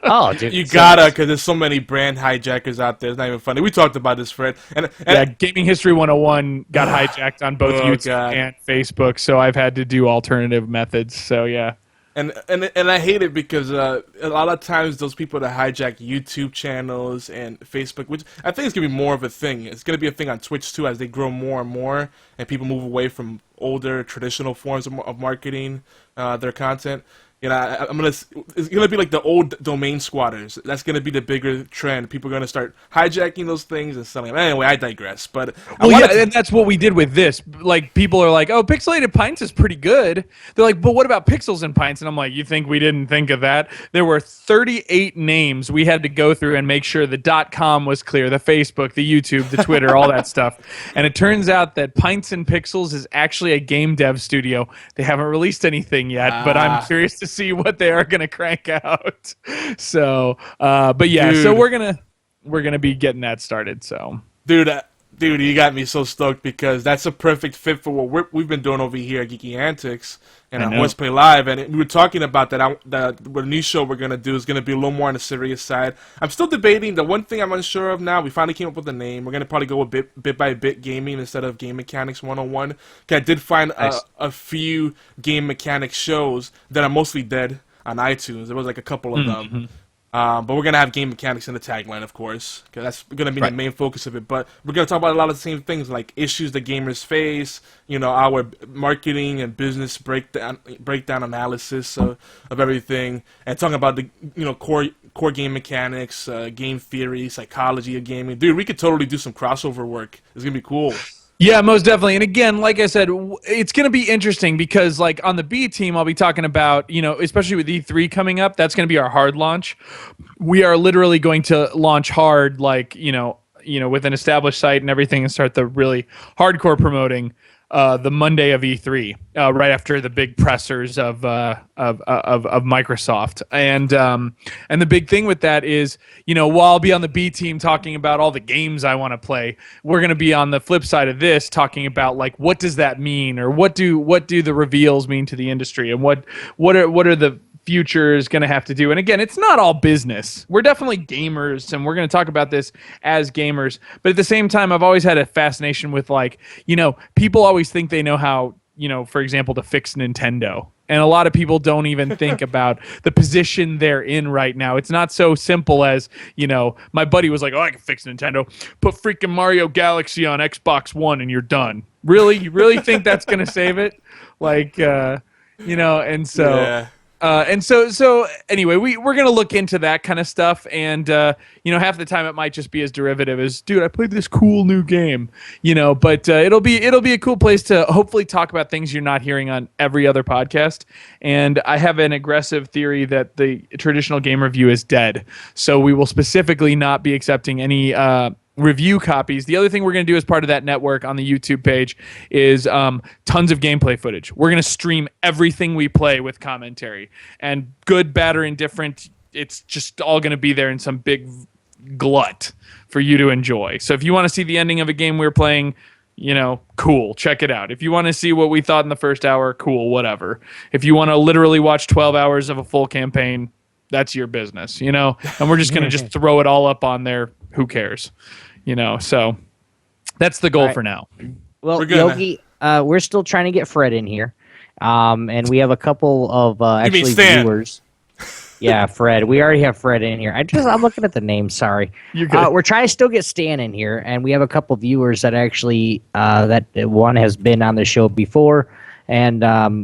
Oh, dude. You gotta, because there's so many brand hijackers out there. It's not even funny. We talked about this, Fred. And Yeah, Gaming History 101 got hijacked on both Oh, YouTube God. and Facebook, so I've had to do alternative methods. So yeah. And I hate it because a lot of times those people that hijack YouTube channels and Facebook, which I think is going to be more of a thing. It's going to be a thing on Twitch too as they grow more and more and people move away from older traditional forms of marketing their content. You know, it's gonna be like the old domain squatters. That's gonna be the bigger trend. People are gonna start hijacking those things and selling them. Anyway, I digress. But And that's what we did with this. Like, people are like, "Oh, Pixelated Pints is pretty good." They're like, "But what about Pixels and Pints?" And I'm like, "You think we didn't think of that?" There were 38 names we had to go through and make sure the .com was clear, the Facebook, the YouTube, the Twitter, all that stuff. And it turns out that Pints and Pixels is actually a game dev studio. They haven't released anything yet, but I'm curious to see what they are gonna crank out. So, but yeah, Dude. so we're gonna be getting that started. So, Dude, you got me so stoked because that's a perfect fit for what we've been doing over here at Geeky Antics and I on know. HorsePLAY Live. And we were talking about that. The new show we're going to do is going to be a little more on the serious side. I'm still debating. The one thing I'm unsure of now, we finally came up with a name. We're going to probably go with bit by bit gaming instead of Game Mechanics 101. 'Cause I did find a few game mechanics shows that are mostly dead on iTunes. There was like a couple of them. But we're going to have game mechanics in the tagline, of course, because that's going to be the main focus of it. But we're going to talk about a lot of the same things, like issues that gamers face, you know, our marketing and business breakdown analysis of everything, and talking about the, you know, core game mechanics, game theory, psychology of gaming. Dude, we could totally do some crossover work. It's going to be cool. Yeah, most definitely. And again, like I said, it's going to be interesting because, like, on the B team, I'll be talking about, especially with E3 coming up, that's going to be our hard launch. We are literally going to launch hard, like, with an established site and everything, and start the really hardcore promoting the Monday of E3, right after the big pressers of Microsoft. And the big thing with that is, while I'll be on the B team talking about all the games I want to play, we're going to be on the flip side of this talking about, like, what does that mean, or what do the reveals mean to the industry, and what are the future is going to have to do. And again, it's not all business. We're definitely gamers, and we're going to talk about this as gamers. But at the same time, I've always had a fascination with, like, people always think they know how, for example, to fix Nintendo. And a lot of people don't even think about the position they're in right now. It's not so simple as, my buddy was like, oh, I can fix Nintendo. Put freaking Mario Galaxy on Xbox One and you're done. Really? You really think that's going to save it? Like, and so... Yeah. So anyway, we're gonna look into that kind of stuff, and half the time it might just be as derivative as, dude, I played this cool new game, But it'll be a cool place to hopefully talk about things you're not hearing on every other podcast. And I have an aggressive theory that the traditional game review is dead, so we will specifically not be accepting any review copies. The other thing we're going to do as part of that network on the YouTube page is tons of gameplay footage. We're going to stream everything we play with commentary, and good, bad, or indifferent, it's just all going to be there in some big glut for you to enjoy. So if you want to see the ending of a game we're playing, cool, check it out. If you want to see what we thought in the first hour, cool, whatever. If you want to literally watch 12 hours of a full campaign, that's your business, and we're just going to just throw it all up on there. Who cares? So that's the goal for now. Well, Yogi, we're still trying to get Fred in here. And we have a couple of actually viewers. Yeah, Fred. We already have Fred in here. I'm looking at the name, sorry. You're good. We're trying to still get Stan in here, and we have a couple viewers that actually that one has been on the show before. And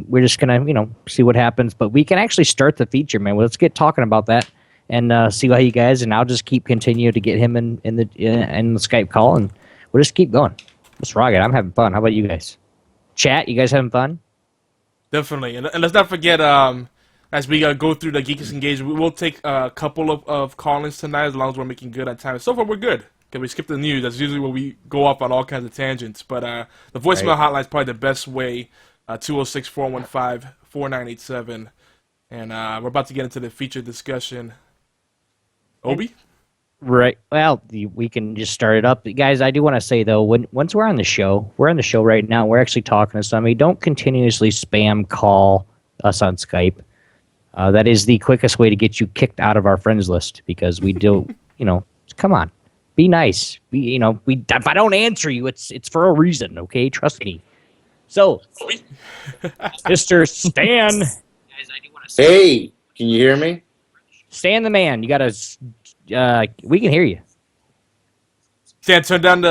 we're just gonna, see what happens. But we can actually start the feature, man. Well, let's get talking about that and see how you guys. And I'll just continue to get him in the Skype call, and we'll just keep going. Let's rock it. I'm having fun. How about you guys? Chat, you guys having fun? Definitely, and let's not forget. As we go through the Geekest Engage, we will take a couple of call-ins tonight, as long as we're making good on time. So far, we're good. Can we skip the news? That's usually where we go off on all kinds of tangents. But the voicemail hotline is probably the best way. 206-415-4987. And we're about to get into the feature discussion. Obi? Right. Well, we can just start it up. Guys, I do want to say, though, once we're on the show right now, we're actually talking to somebody. Don't continuously spam call us on Skype. That is the quickest way to get you kicked out of our friends list, because we do, come on. Be nice. If I don't answer you, it's for a reason, okay? Trust me. So, Mr. Stan. Hey, can you hear me? Stan the man. You gotta. We can hear you. Stan, turn down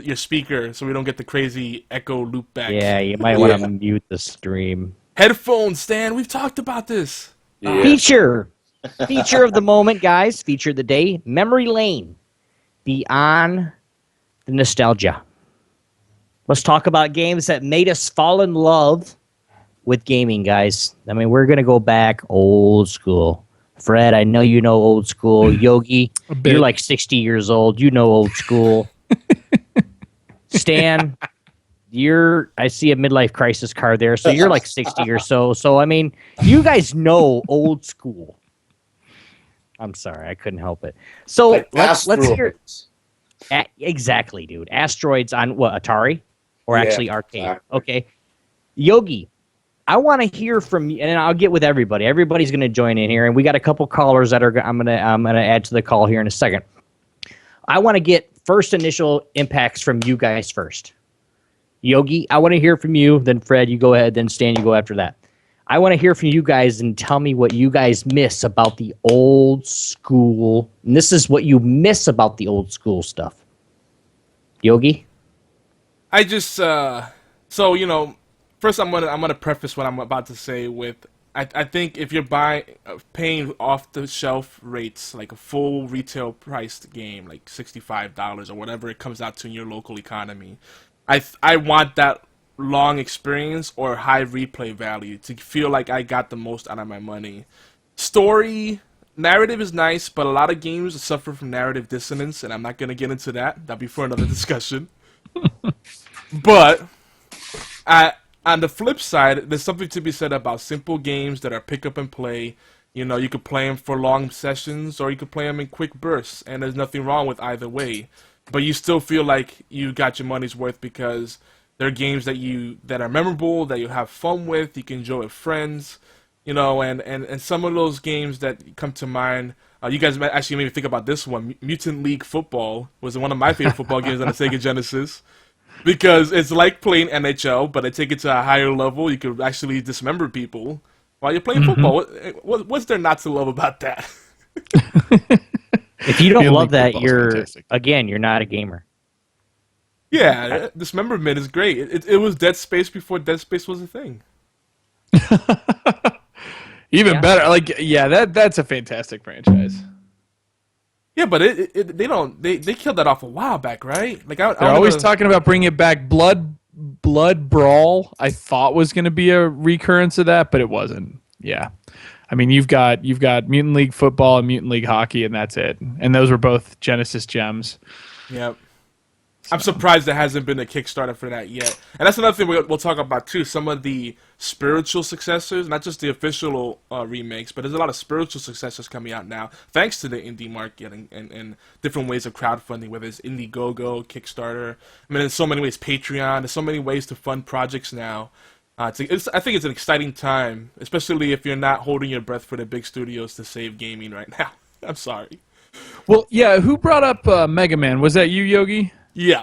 your speaker so we don't get the crazy echo loop back. Yeah, you might want to mute the stream. Headphones, Stan. We've talked about this. Yeah. Feature of the moment, guys. Feature of the day. Memory lane. Beyond the nostalgia. Let's talk about games that made us fall in love with gaming, guys. I mean, we're going to go back old school. Fred, I know you know old school. Yogi, you're like 60 years old. You know old school. Stan, I see a midlife crisis card there, so you're like 60 or so. So, I mean, you guys know old school. I'm sorry, I couldn't help it. So, Like let's hear Asteroids. exactly, dude. Asteroids on what, Atari? Or actually arcade. Exactly. Okay. Yogi, I want to hear from you, and I'll get with everybody. Everybody's going to join in here, and we got a couple callers that I'm gonna add to the call here in a second. I want to get first initial impacts from you guys first. Yogi, I want to hear from you. Then Fred, you go ahead. Then Stan, you go after that. I want to hear from you guys and tell me what you guys miss about the old school. And this is what you miss about the old school stuff. Yogi? I just first I'm gonna preface what I'm about to say with I think if you're paying off the shelf rates, like a full retail priced game, like $65 or whatever it comes out to in your local economy, I want that long experience or high replay value to feel like I got the most out of my money. Story narrative is nice, but a lot of games suffer from narrative dissonance, and I'm not gonna get into that. That'll be for another discussion. But on the flip side, there's something to be said about simple games that are pick up and play. You know, you could play them for long sessions, or you could play them in quick bursts, and there's nothing wrong with either way. But you still feel like you got your money's worth because they're games that are memorable, that you have fun with, you can enjoy with friends, you know, and some of those games that come to mind. You guys actually made me think about this one. Mutant League Football was one of my favorite football games on the Sega Genesis. Because it's like playing NHL, but I take it to a higher level. You could actually dismember people while you're playing football. What's there not to love about that? If you don't love that, fantastic. you're not a gamer. Yeah, dismemberment is great. It was Dead Space before Dead Space was a thing. Even better. Like, yeah, that's a fantastic franchise. Yeah, but they killed that off a while back, right? Like They're always talking about bringing it back. Blood Brawl, I thought was going to be a recurrence of that, but it wasn't. Yeah, I mean you've got Mutant League Football and Mutant League Hockey, and that's it. And those were both Genesis gems. Yep. I'm surprised there hasn't been a Kickstarter for that yet. And that's another thing we'll talk about too. Some of the spiritual successors, not just the official remakes, but there's a lot of spiritual successors coming out now, thanks to the indie market and different ways of crowdfunding, whether it's Indiegogo, Kickstarter. I mean, in so many ways, Patreon. There's so many ways to fund projects now. I think it's an exciting time, especially if you're not holding your breath for the big studios to save gaming right now. I'm sorry. Well, yeah, who brought up Mega Man? Was that you, Yogi? Yeah.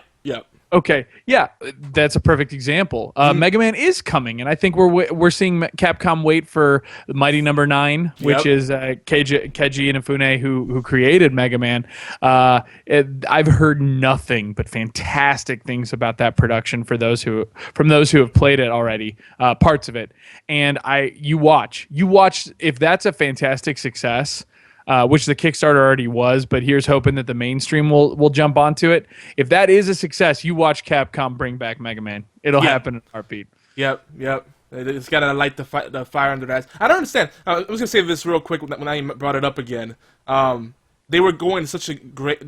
Okay, yeah, that's a perfect example. Mega Man is coming, and I think we're seeing Capcom wait for Mighty Number 9, which is Keiji Inafune, who created Mega Man. I've heard nothing but fantastic things about that production from those who have played it already, parts of it. And you watch if that's a fantastic success. Which the Kickstarter already was, but here's hoping that the mainstream will jump onto it. If that is a success, you watch Capcom bring back Mega Man. It'll happen in a heartbeat. Yep. It's got to light the fire under that. I don't understand. I was going to say this real quick when I brought it up again. They were going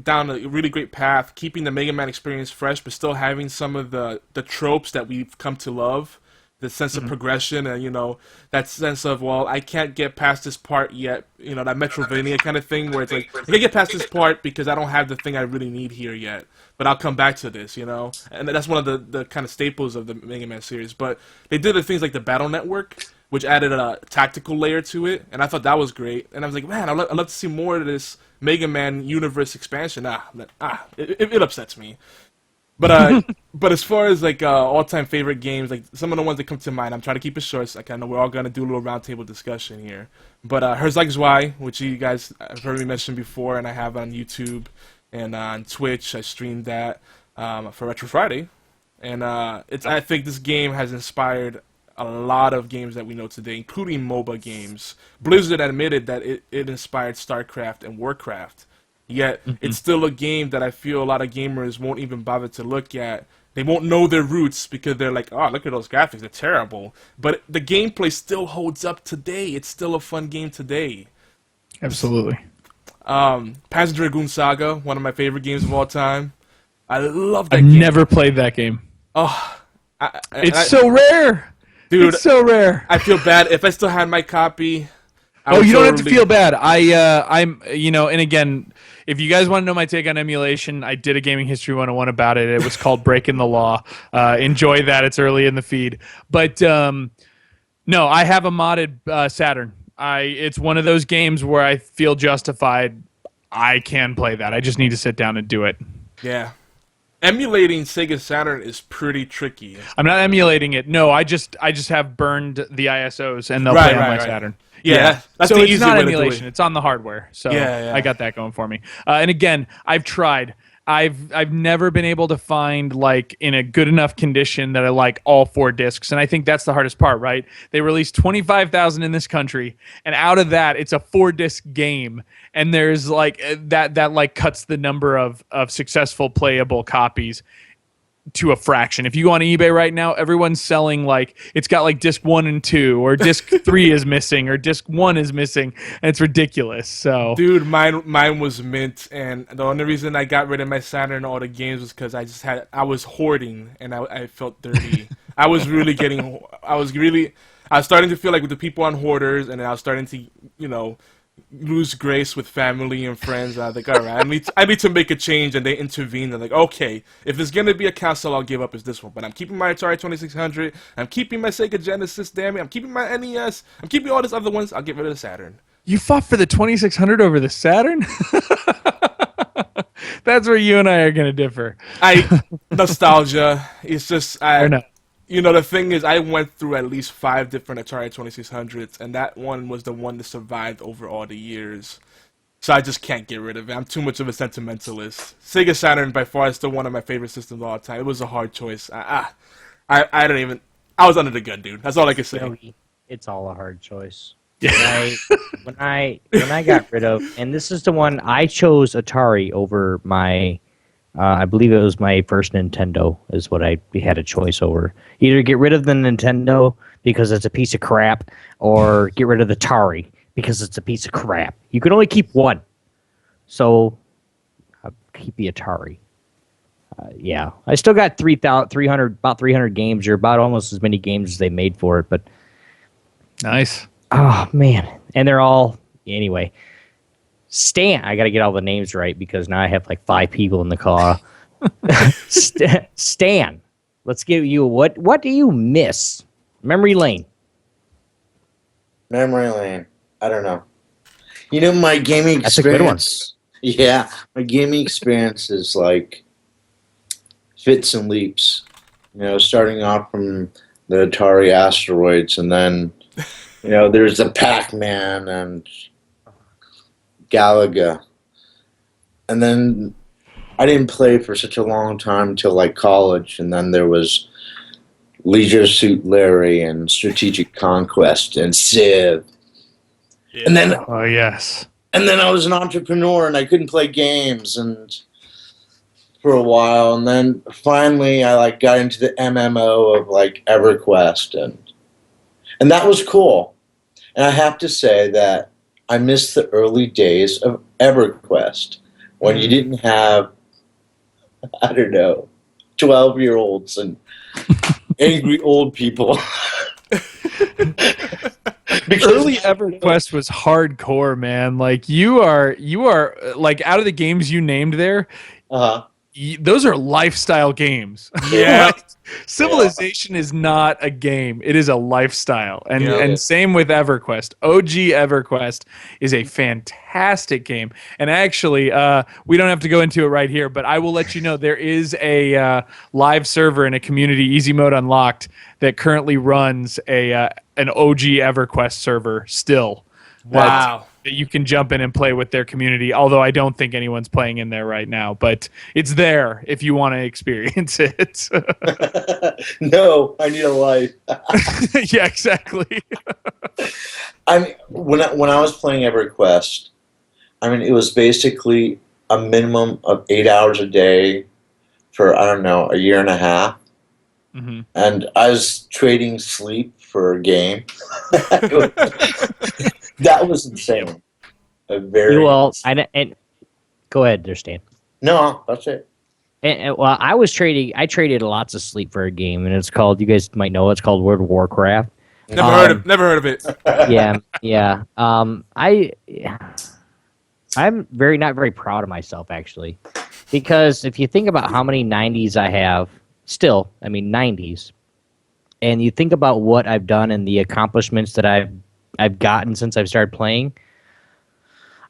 down a really great path, keeping the Mega Man experience fresh, but still having some of the tropes that we've come to love. The sense of progression and, you know, that sense of, well, I can't get past this part yet, you know, that Metrovania kind of thing where it's like, I can't get past this part because I don't have the thing I really need here yet, but I'll come back to this, you know? And that's one of the kind of staples of the Mega Man series. But they did the things like the Battle Network, which added a tactical layer to it, and I thought that was great. And I was like, man, I'd love to see more of this Mega Man universe expansion. It upsets me. But but as far as like all-time favorite games, like some of the ones that come to mind, I'm trying to keep it short. So I know we're all gonna do a little roundtable discussion here. But Herzog Zwei, which you guys have heard me mention before, and I have on YouTube and on Twitch. I streamed that for Retro Friday, and I think this game has inspired a lot of games that we know today, including MOBA games. Blizzard admitted that it inspired StarCraft and Warcraft. Yet, it's still a game that I feel a lot of gamers won't even bother to look at. They won't know their roots because they're like, oh, look at those graphics, they're terrible. But the gameplay still holds up today. It's still a fun game today. Absolutely. Panzer Dragoon Saga, one of my favorite games of all time. I love that game. I've never played that game. Oh, it's so rare. Dude, it's so rare. I feel bad. If I still had my copy... You don't have to feel bad. I'm, and again, if you guys want to know my take on emulation, I did a Gaming History 101 about it. It was called Breaking the Law. Enjoy that. It's early in the feed. But, no, I have a modded Saturn. It's one of those games where I feel justified. I can play that. I just need to sit down and do it. Yeah. Emulating Sega Saturn is pretty tricky. I'm not emulating it. No, I just have burned the ISOs and they'll play on my Saturn. Yeah, that's so the it's easy not way to do emulation. it. It's on the hardware. So yeah. I got that going for me. And again, I've tried. I've never been able to find like in a good enough condition that I like all 4 discs, and I think that's the hardest part, right? They released 25,000 in this country, and out of that, it's a 4-disc game, and there's like that like cuts the number of successful playable copies. to a fraction. If you go on eBay right now, everyone's selling like it's got like disc 1 and 2, or disc 3 is missing, or disc 1 is missing, and it's ridiculous. So, dude, mine was mint, and the only reason I got rid of my Saturn and all the games was because I was hoarding, and I felt dirty. I was starting to feel like with the people on hoarders, and I was starting to, lose grace with family and friends. I was like, all right, I need to make a change, and they intervened. They're like, okay, if there's gonna be a console I'll give up, is this one. But I'm keeping my Atari 2600. I'm keeping my Sega Genesis. Damn it, I'm keeping my NES. I'm keeping all these other ones. I'll get rid of the Saturn. you fought for the 2600 over the Saturn? That's where you and I are gonna differ. Nostalgia. It's just I know. The thing is, I went through at least 5 different Atari 2600s, and that one was the one that survived over all the years. So I just can't get rid of it. I'm too much of a sentimentalist. Sega Saturn, by far, is still one of my favorite systems of all time. It was a hard choice. I was under the gun, dude. That's all I can say. It's all a hard choice. When I got rid of, and this is the one I chose Atari over my. I believe it was my first Nintendo is what I had a choice over. Either get rid of the Nintendo because it's a piece of crap, or get rid of the Atari because it's a piece of crap. You can only keep one. So, I'll keep the Atari. Yeah. I still got about 300 games, or about almost as many games as they made for it, but... Nice. Oh, man. And they're all... Anyway... Stan, I got to get all the names right because now I have like 5 people in the car. Stan, let's give you what do you miss? Memory lane. Memory lane. I don't know. My gaming That's a good one. experience. Yeah, my gaming experience is like fits and leaps. Starting off from the Atari Asteroids, and then there's the Pac-Man and Galaga. And then I didn't play for such a long time until like college, and then there was Leisure Suit Larry and Strategic Conquest and Civ. Yeah. And then Oh, yes. and then I was an entrepreneur and I couldn't play games and for a while, and then finally I like got into the MMO of like EverQuest, and that was cool. And I have to say that I miss the early days of EverQuest when you didn't have, 12-year-olds and angry old people. Early EverQuest was hardcore, man. Like you are like, out of the games you named there, those are lifestyle games. Yeah. Like, Civilization is not a game; it is a lifestyle, and same with EverQuest. OG EverQuest is a fantastic game, and actually, we don't have to go into it right here, but I will let you know there is a live server in a community, Easy Mode Unlocked, that currently runs an OG EverQuest server still. Wow. That you can jump in and play with their community, although I don't think anyone's playing in there right now, but it's there if you want to experience it. No, I need a life. Yeah, exactly. I mean, when I was playing EverQuest, it was basically a minimum of 8 hours a day for, a year and a half. Mm-hmm. And I was trading sleep for a game. That was insane. And go ahead, there, Stan. No, that's it. And I traded lots of sleep for a game, and it's called, you guys might know, it's called World of Warcraft. Never heard of it. Yeah. I'm not very proud of myself, actually, because if you think about how many 90s I have, 90s, and you think about what I've done and the accomplishments that I've gotten since I've started playing,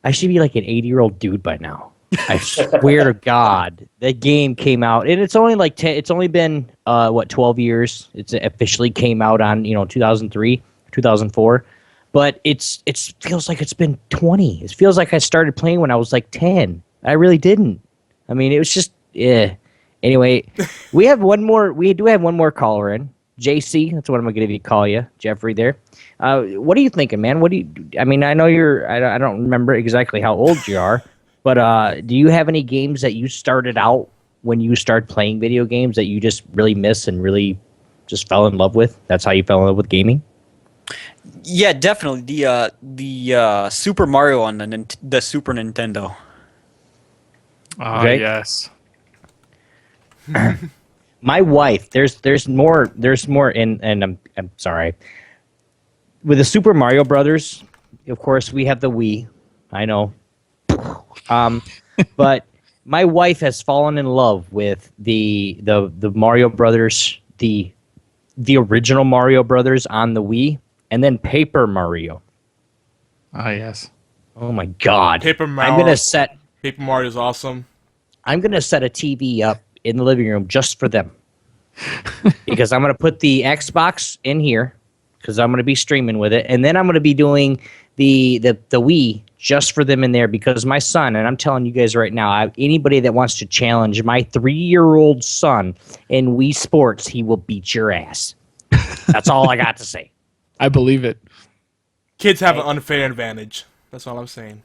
I should be like an 80-year-old dude by now. I swear to God, that game came out, and it's only like it's only been 12 years. It officially came out on 2003, 2004, but it feels like it's been 20. It feels like I started playing when I was like 10. I really didn't. It was just Anyway, we do have one more caller in. JC, that's what I'm going to call you, Jeffrey there. What are you thinking, man? I know I don't remember exactly how old you are, but do you have any games that you started out when you start playing video games that you just really miss and really just fell in love with? That's how you fell in love with gaming? Yeah, definitely. The Super Mario on the Super Nintendo. Oh, Okay. yes. My wife, there's more, and I'm sorry. With the Super Mario Brothers, of course, we have the Wii. I know. But my wife has fallen in love with the Mario Brothers, the original Mario Brothers on the Wii, and then Paper Mario. Oh, yes. Oh my God! Paper Mario. Paper Mario is awesome. I'm gonna set a TV up in the living room just for them, because I'm gonna put the Xbox in here because I'm gonna be streaming with it, and then I'm gonna be doing the Wii just for them in there because my son, and I'm telling you guys right now, anybody that wants to challenge my 3-year-old son in Wii Sports, he will beat your ass. That's all I got to say. I believe it. Kids have an unfair advantage. That's all I'm saying.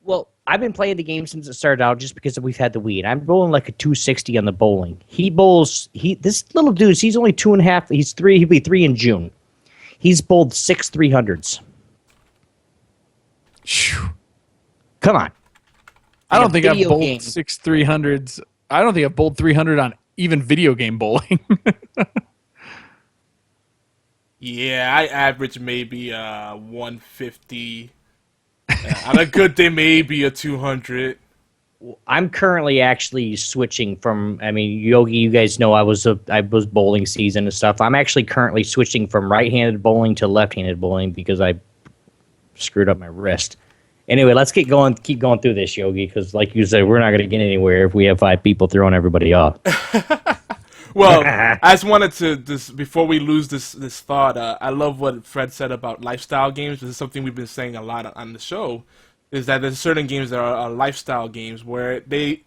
Well, I've been playing the game since it started out just because we've had the Wii, and I'm rolling like a 260 on the bowling. This little dude, he's only 2.5, he's 3, he'll be 3 in June. He's bowled 6 300s. Phew. Come on. I don't think I've video bowled game. 6 300s. I don't think I've bowled 300 on even video game bowling. Yeah, I average maybe 150. On a good day, maybe a 200. I'm currently actually switching from. I mean, Yogi, you guys know I was bowling season and stuff. I'm actually currently switching from right-handed bowling to left-handed bowling because I screwed up my wrist. Anyway, let's keep going through this, Yogi, because like you said, we're not going to get anywhere if we have 5 people throwing everybody off. Well, I just wanted to before we lose this thought. I love what Fred said about lifestyle games. This is something we've been saying a lot on the show. Is that there's certain games that are lifestyle games where they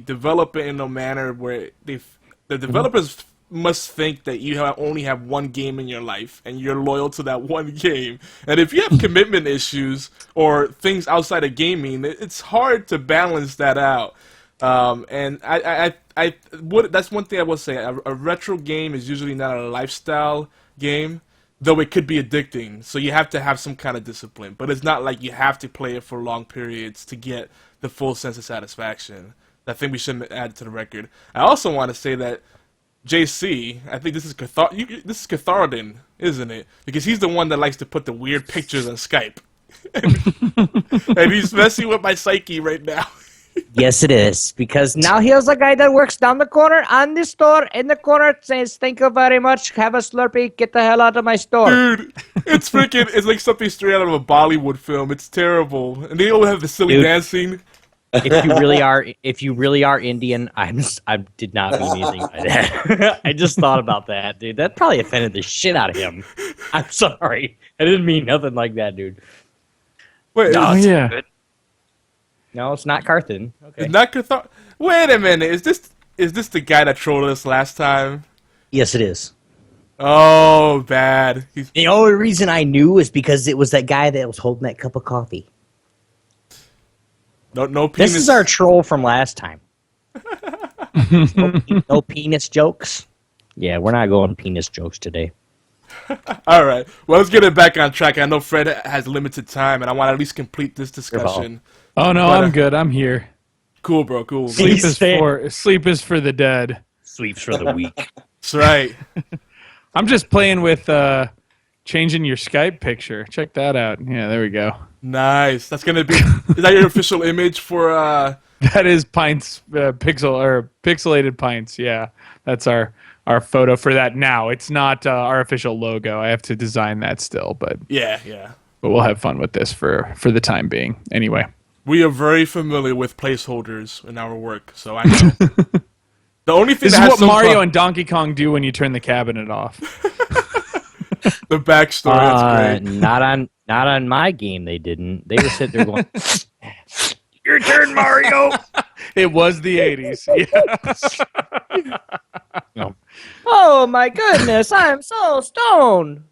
develop it in a manner where the developers must think that you only have one game in your life and you're loyal to that one game. And if you have commitment issues or things outside of gaming, it's hard to balance that out. And that's one thing I will say. A retro game is usually not a lifestyle game, though it could be addicting. So you have to have some kind of discipline. But it's not like you have to play it for long periods to get the full sense of satisfaction. I think we shouldn't add to the record. I also want to say that JC, I think this is Catharodin, isn't it? Because he's the one that likes to put the weird pictures on Skype. And he's messing with my psyche right now. Yes, it is. Because now here's a guy that works down the corner on the store in the corner says, "Thank you very much. Have a Slurpee. Get the hell out of my store." Dude, it's like something straight out of a Bollywood film. It's terrible. And they all have the silly dancing. If you really are Indian, I did not mean anything by that. I just thought about that, dude. That probably offended the shit out of him. I'm sorry. I didn't mean nothing like that, dude. Wait, No, Oh, it's yeah. good. No, it's not Carthan. Okay. it's not Cathar. Wait a minute. Is this the guy that trolled us last time? Yes, it is. Oh, bad. The only reason I knew is because it was that guy that was holding that cup of coffee. No penis. This is our troll from last time. No penis jokes. Yeah, we're not going penis jokes today. All right. Well, let's get it back on track. I know Fred has limited time, and I want to at least complete this discussion. Oh, no, But, I'm good. I'm here. Cool, bro. Cool. Sleep Please is for the dead. Sleeps for the weak. That's right. I'm just playing with changing your Skype picture. Check that out. Yeah, there we go. Nice. That's gonna be. Is that your official image for? That is Pints pixelated Pints. Yeah, that's our photo for that now. It's not our official logo. I have to design that still, but Yeah. but we'll have fun with this for the time being. Anyway, We are very familiar with placeholders in our work, so I know. The only thing this that is has what some Mario and Donkey Kong do when you turn the cabinet off. the backstory. That's great. Not on my game. They didn't. They were sitting there going, "Your turn, Mario." It was the 80s. Yeah. Oh my goodness! I'm so stoned.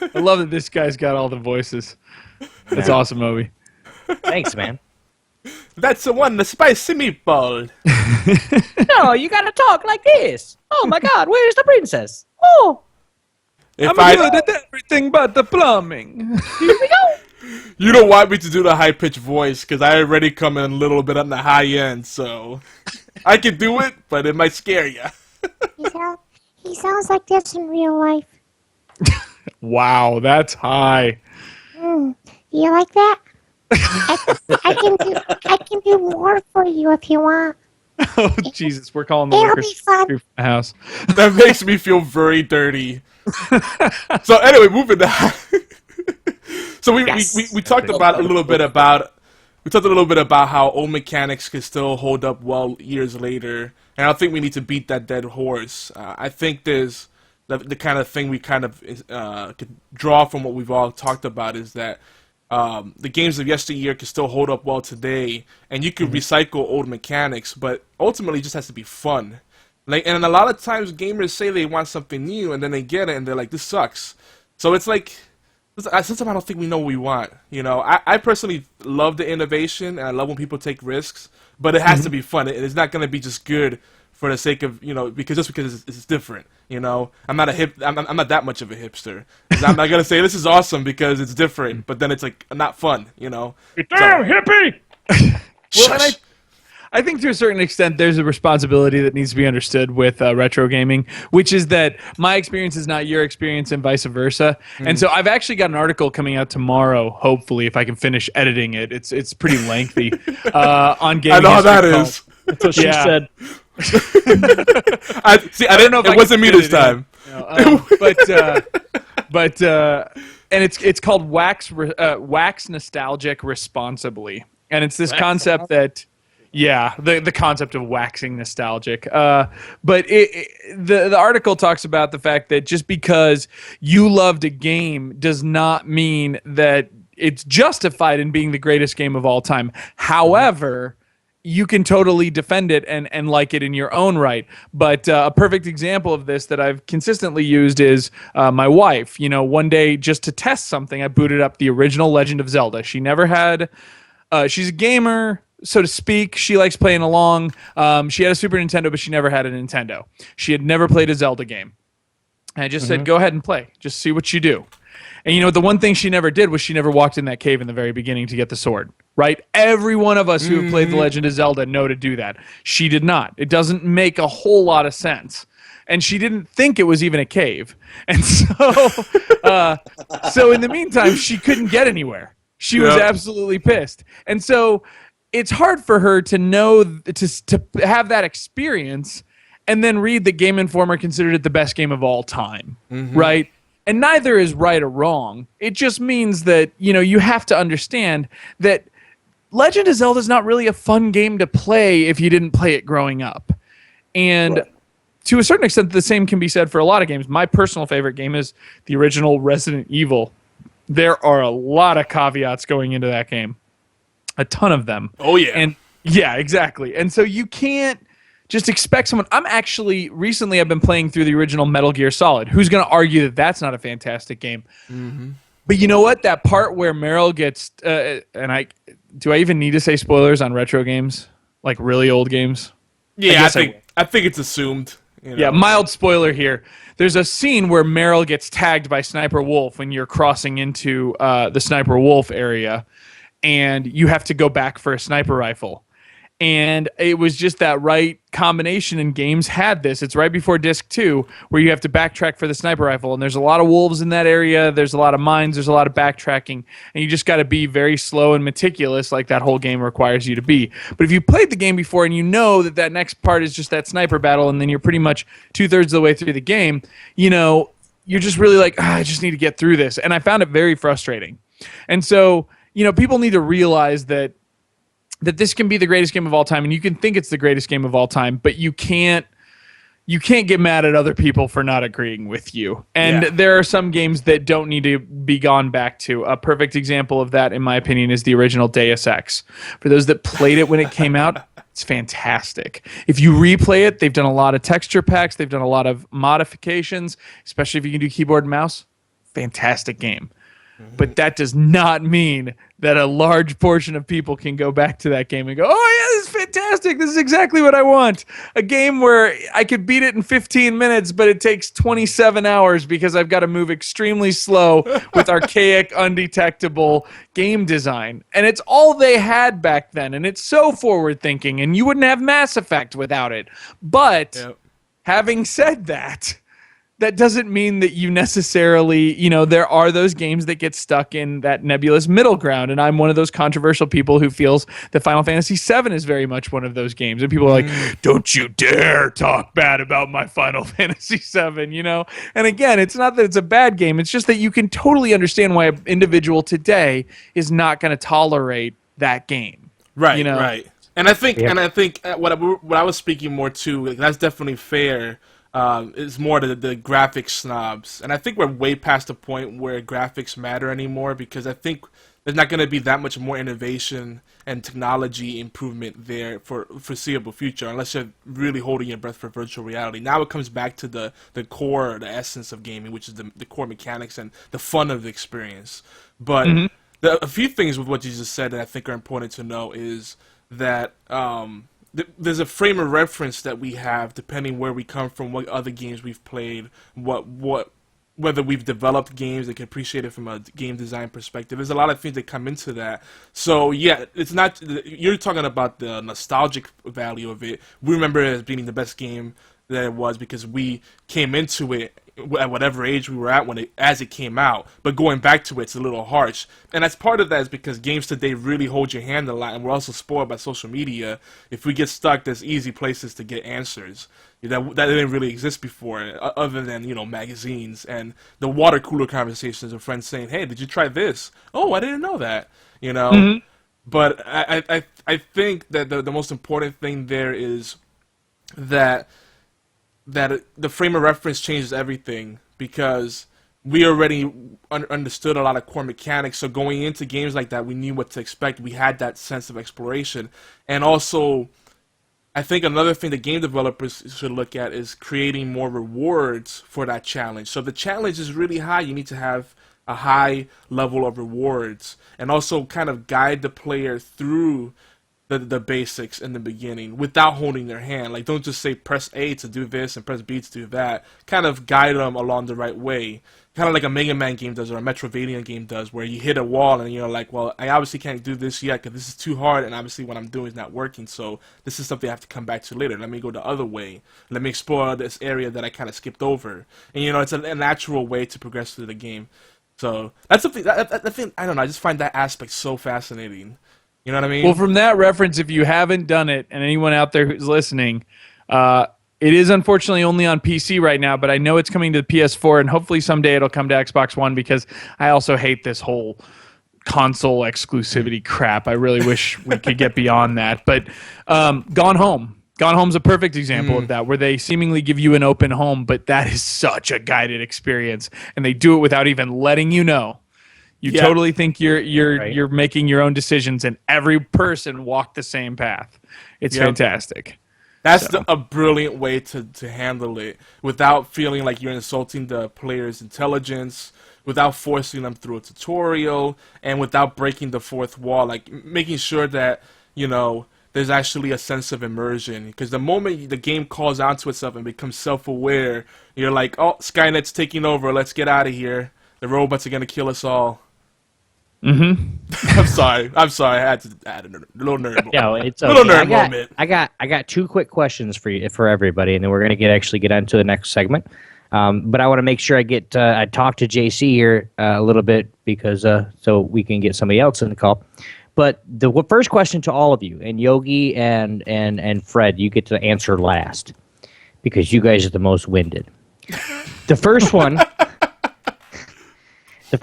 I love that this guy's got all the voices. That's awesome, Obi. Thanks, man. That's the one, the spicy meatball. No, you gotta talk like this. Oh my God, where's the princess? Oh, If I'm good at everything but the plumbing. here we go. you don't want me to do the high pitched voice because I already come in a little bit on the high end, so I can do it, but it might scare you. He sounds like this in real life. Wow, that's high. You like that? I can do more for you if you want. Oh Jesus, we're calling the It'll workers be fun. from the house. That makes me feel very dirty. So anyway, moving on. So we talked about a little bit about how old mechanics can still hold up well years later, and I don't think we need to beat that dead horse. I think there's the kind of thing we kind of could draw from what we've all talked about is that the games of yesteryear can still hold up well today, and you can recycle old mechanics, but ultimately it just has to be fun. Like, and a lot of times gamers say they want something new, and then they get it, and they're like, "This sucks." So it's like, sometimes I don't think we know what we want. You know, I personally love the innovation, and I love when people take risks, but it has to be fun. It's not going to be just good for the sake of, you know, because it's different. You know, I'm not that much of a hipster. I'm not gonna say this is awesome because it's different, but then it's like not fun. You know, Damn, hippie! Well, and Shush. I think to a certain extent there's a responsibility that needs to be understood with retro gaming, which is that my experience is not your experience and vice versa. And so I've actually got an article coming out tomorrow, hopefully, if I can finish editing it. It's pretty lengthy on gaming. I know how that history is. That's what she Yeah. said. I don't know if it wasn't me this time. But and it's called wax nostalgic responsibly, and it's this concept that the concept of waxing nostalgic. But the article talks about the fact that just because you loved a game does not mean that it's justified in being the greatest game of all time. However, you can totally defend it and like it in your own right. But a perfect example of this that I've consistently used is my wife. You know, one day just to test something, I booted up the original Legend of Zelda. She never had, she's a gamer, so to speak. She likes playing along. She had a Super Nintendo, but she never had a Nintendo. She had never played a Zelda game. And I just said, go ahead and play. Just see what you do. And you know, the one thing she never did was she never walked in that cave in the very beginning to get the sword, right? Every one of us who have played The Legend of Zelda know to do that. She did not. It doesn't make a whole lot of sense. And she didn't think it was even a cave. And so, so in the meantime, she couldn't get anywhere. She was absolutely pissed. And so it's hard for her to know, to have that experience and then read that Game Informer considered it the best game of all time, right? And neither is right or wrong. It just means that, you know, you have to understand that Legend of Zelda is not really a fun game to play if you didn't play it growing up. And to a certain extent, the same can be said for a lot of games. My personal favorite game is the original Resident Evil. There are a lot of caveats going into that game. A ton of them. Oh, yeah. And yeah, exactly. And so you can't just expect someone. Recently I've been playing through the original Metal Gear Solid. Who's going to argue that that's not a fantastic game? But you know what? That part where Meryl gets, do I even need to say spoilers on retro games? Like really old games? Yeah, I think it's assumed. You know? Yeah, mild spoiler here. There's a scene where Meryl gets tagged by Sniper Wolf when you're crossing into the Sniper Wolf area, and you have to go back for a sniper rifle. And it was just that right combination, and games had this. It's right before Disc 2, where you have to backtrack for the sniper rifle. And there's a lot of wolves in that area. There's a lot of mines. There's a lot of backtracking. And you just got to be very slow and meticulous, like that whole game requires you to be. But if you played the game before and you know that that next part is just that sniper battle, and then you're pretty much 2/3 of the way through the game, you know, you're just really like, I just need to get through this. And I found it very frustrating. And so, you know, people need to realize that this can be the greatest game of all time, and you can think it's the greatest game of all time, but you can't get mad at other people for not agreeing with you. And there are some games that don't need to be gone back to. A perfect example of that, in my opinion, is the original Deus Ex. For those that played it when it came out, it's fantastic. If you replay it, they've done a lot of texture packs, they've done a lot of modifications, especially if you can do keyboard and mouse. Fantastic game. but that does not mean that a large portion of people can go back to that game and go, oh, yeah, this is fantastic. This is exactly what I want. A game where I could beat it in 15 minutes, but it takes 27 hours because I've got to move extremely slow with archaic, undetectable game design. And it's all they had back then, and it's so forward-thinking, and you wouldn't have Mass Effect without it. But having said that, that doesn't mean that you necessarily, there are those games that get stuck in that nebulous middle ground. And I'm one of those controversial people who feels that Final Fantasy VII is very much one of those games. And people are like, don't you dare talk bad about my Final Fantasy VII, And again, it's not that it's a bad game. It's just that you can totally understand why an individual today is not going to tolerate that game. Right, right. And I think what I was speaking more to, like, that's definitely fair. Is more the graphics snobs, and I think we're way past the point where graphics matter anymore, because I think there's not going to be that much more innovation and technology improvement there for foreseeable future, unless you're really holding your breath for virtual reality. Now it comes back to the core, the essence of gaming, which is the core mechanics and the fun of the experience. But a few things with what you just said that I think are important to know is that there's a frame of reference that we have depending where we come from, what other games we've played, whether we've developed games that can appreciate it from a game design perspective. There's a lot of things that come into that. So yeah, it's not, you're talking about the nostalgic value of it. We remember it as being the best game that it was because we came into it at whatever age we were at as it came out. But going back to it's a little harsh, and that's part of that is because games today really hold your hand a lot, and we're also spoiled by social media. If we get stuck, there's easy places to get answers that didn't really exist before, other than magazines and the water cooler conversations of friends saying, "Hey, did you try this? Oh, I didn't know that." But I think that the most important thing there is that the frame of reference changes everything, because we already understood a lot of core mechanics. So going into games like that, we knew what to expect. We had that sense of exploration. And also, I think another thing that game developers should look at is creating more rewards for that challenge. So if the challenge is really high, you need to have a high level of rewards, and also kind of guide the player through the basics in the beginning without holding their hand. Like, don't just say press A to do this and press B to do that. Kind of guide them along the right way. Kind of like a Mega Man game does or a Metroidvania game does, where you hit a wall and you're like, well, I obviously can't do this yet because this is too hard, and obviously what I'm doing is not working, so this is something I have to come back to later. Let me go the other way. Let me explore this area that I kind of skipped over. And, it's a natural way to progress through the game. So that's something, I don't know, I just find that aspect so fascinating. You know what I mean? Well, from that reference, if you haven't done it, and anyone out there who's listening, it is unfortunately only on PC right now, but I know it's coming to the PS4, and hopefully someday it'll come to Xbox One, because I also hate this whole console exclusivity crap. I really wish we could get beyond that. But Gone Home. Gone Home's a perfect example of that, where they seemingly give you an open home, but that is such a guided experience, and they do it without even letting you know. You totally think you're making your own decisions, and every person walked the same path. It's fantastic. That's a brilliant way to handle it without feeling like you're insulting the player's intelligence, without forcing them through a tutorial, and without breaking the fourth wall. Like, making sure that, there's actually a sense of immersion. Because the moment the game calls onto itself and becomes self-aware, you're like, oh, Skynet's taking over. Let's get out of here. The robots are going to kill us all. I'm sorry. I had to add a little nerd moment. Yeah, it's okay. Little nerd moment. I got two quick questions for everybody, and then we're gonna get on to the next segment. But I want to make sure I talk to JC here a little bit, because so we can get somebody else in the call. But the first question to all of you, and Yogi and Fred, you get to answer last, because you guys are the most winded. The first one. The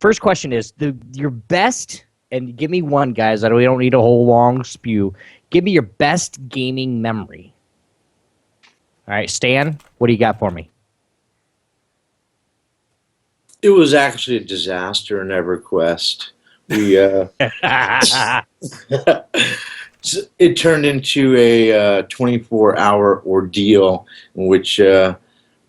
first question is your best, and give me one, guys. We don't need a whole long spew. Give me your best gaming memory. All right, Stan, what do you got for me? It was actually a disaster in EverQuest. It turned into a 24-hour ordeal in which